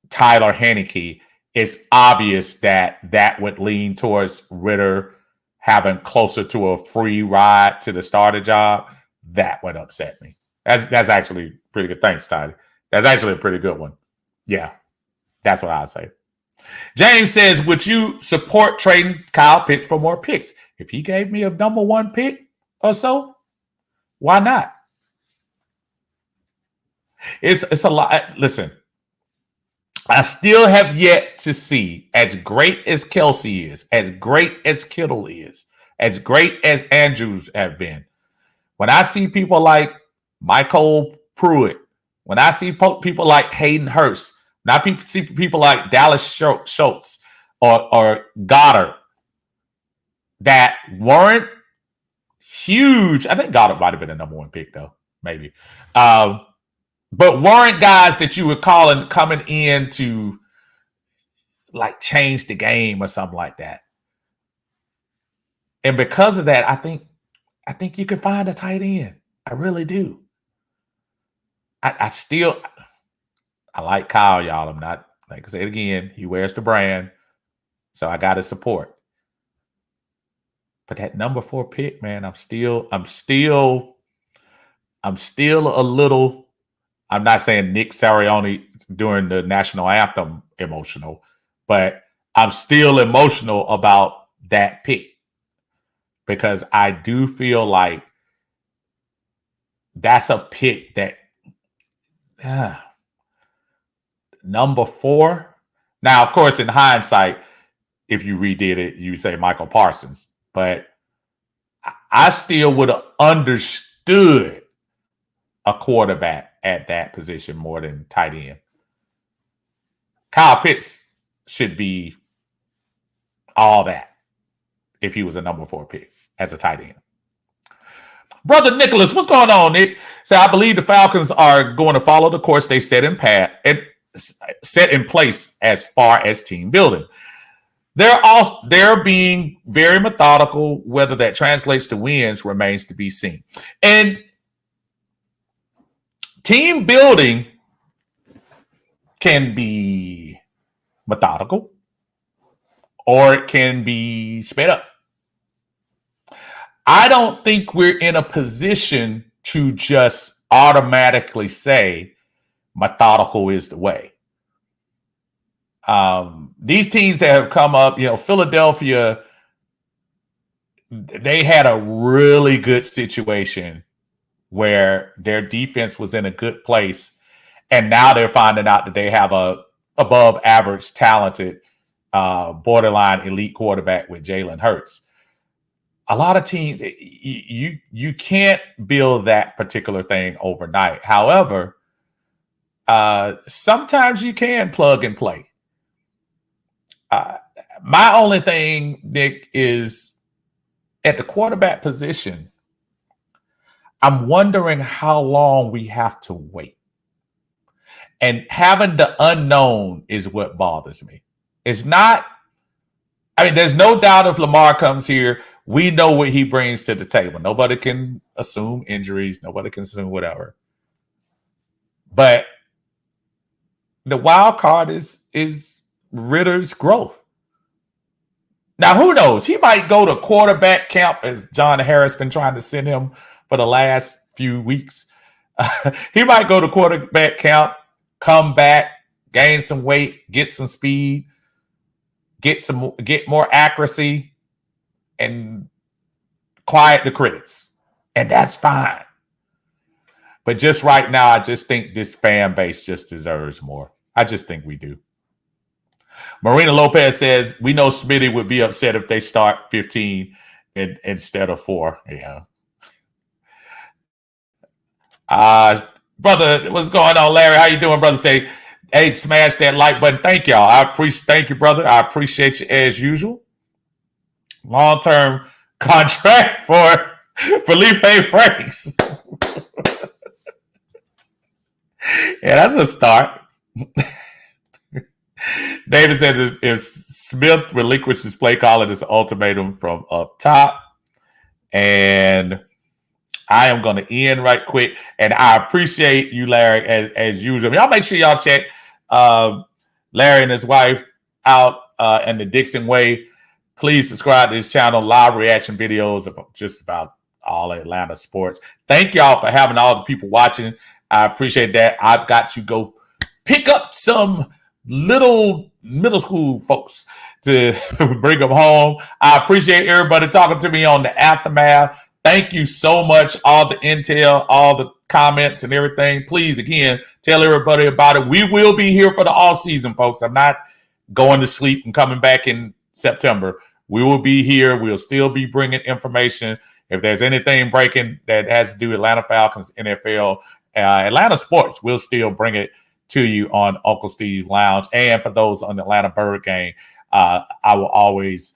Tyler Heineke, it's obvious that would lean towards Ritter having closer to a free ride to the starter job. That would upset me. That's actually pretty good. Thanks, Tyler. That's actually a pretty good one. Yeah, that's what I'll say. James says, would you support trading Kyle Pitts for more picks? If he gave me a number 1 pick or so, why not? It's a lot. Listen, I still have yet to see, as great as Kelsey is, as great as Kittle is, as great as Andrews have been. When I see people like Michael Pruitt, when I see people like Hayden Hurst, when I see people like Dallas Schultz or Goddard that weren't huge. I think Goddard might have been a number 1 pick, though, maybe. But weren't guys that you were calling coming in to like change the game or something like that. And because of that, I think you can find a tight end. I really do. I like Kyle, y'all. I'm not, like I said again, he wears the brand. So I got to support. But that number 4 pick, man, I'm still a little, I'm not saying Nick Sirianni during the national anthem emotional, but I'm still emotional about that pick because I do feel like that's a pick that number 4. Now, of course, in hindsight, if you redid it, you say Michael Parsons, but I still would have understood a quarterback at that position more than tight end. Kyle Pitts should be all that if he was a number 4 pick as a tight end. Brother Nicholas, what's going on, Nick? So I believe the Falcons are going to follow the course they set in place as far as team building. They're being very methodical. Whether that translates to wins remains to be seen. And team building can be methodical or it can be sped up. I don't think we're in a position to just automatically say methodical is the way. These teams that have come up, Philadelphia, they had a really good situation where their defense was in a good place. And now they're finding out that they have a above average talented, borderline elite quarterback with Jalen Hurts. A lot of teams, you can't build that particular thing overnight. However, sometimes you can plug and play. My only thing, Nick, is at the quarterback position, I'm wondering how long we have to wait. And having the unknown is what bothers me. It's not I mean, there's no doubt if Lamar comes here, we know what he brings to the table. Nobody can assume injuries. Nobody can assume whatever. But the wild card is Ritter's growth. Now, who knows? He might go to quarterback camp, as John Harris been trying to send him for the last few weeks. He might go to quarterback camp, come back, gain some weight, get some speed, get more accuracy, and quiet the critics. And that's fine. But just right now, I just think this fan base just deserves more. I just think we do. Marina Lopez says, we know Smitty would be upset if they start 15 instead of 4. Yeah. Brother, what's going on, Larry? How you doing, brother? Say, hey, smash that like button. Thank y'all. Thank you, brother. I appreciate you as usual. Long-term contract for Felipe Franks. Yeah, that's a start. David says if Smith relinquishes play calling, it's an ultimatum from up top. And I am going to end right quick. And I appreciate you, Larry, as usual. Y'all make sure y'all check Larry and his wife out in the Dixon Way. Please subscribe to this channel. Live reaction videos of just about all Atlanta sports. Thank y'all for having all the people watching. I appreciate that. I've got to go pick up some little middle school folks to bring them home. I appreciate everybody talking to me on the aftermath. Thank you so much. All the intel, all the comments and everything. Please, again, tell everybody about it. We will be here for the off season, folks. I'm not going to sleep and coming back in September. We will be here. We'll still be bringing information. If there's anything breaking that has to do with Atlanta Falcons, NFL, Atlanta sports, we'll still bring it to you on Uncle Steve's Lounge. And for those on the Atlanta Bird Game, I will always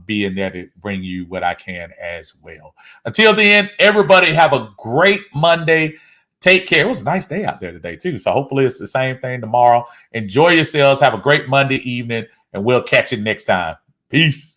be in there to bring you what I can as well. Until then, everybody have a great Monday. Take care. It was a nice day out there today, too. So hopefully it's the same thing tomorrow. Enjoy yourselves. Have a great Monday evening, and we'll catch you next time. Peace.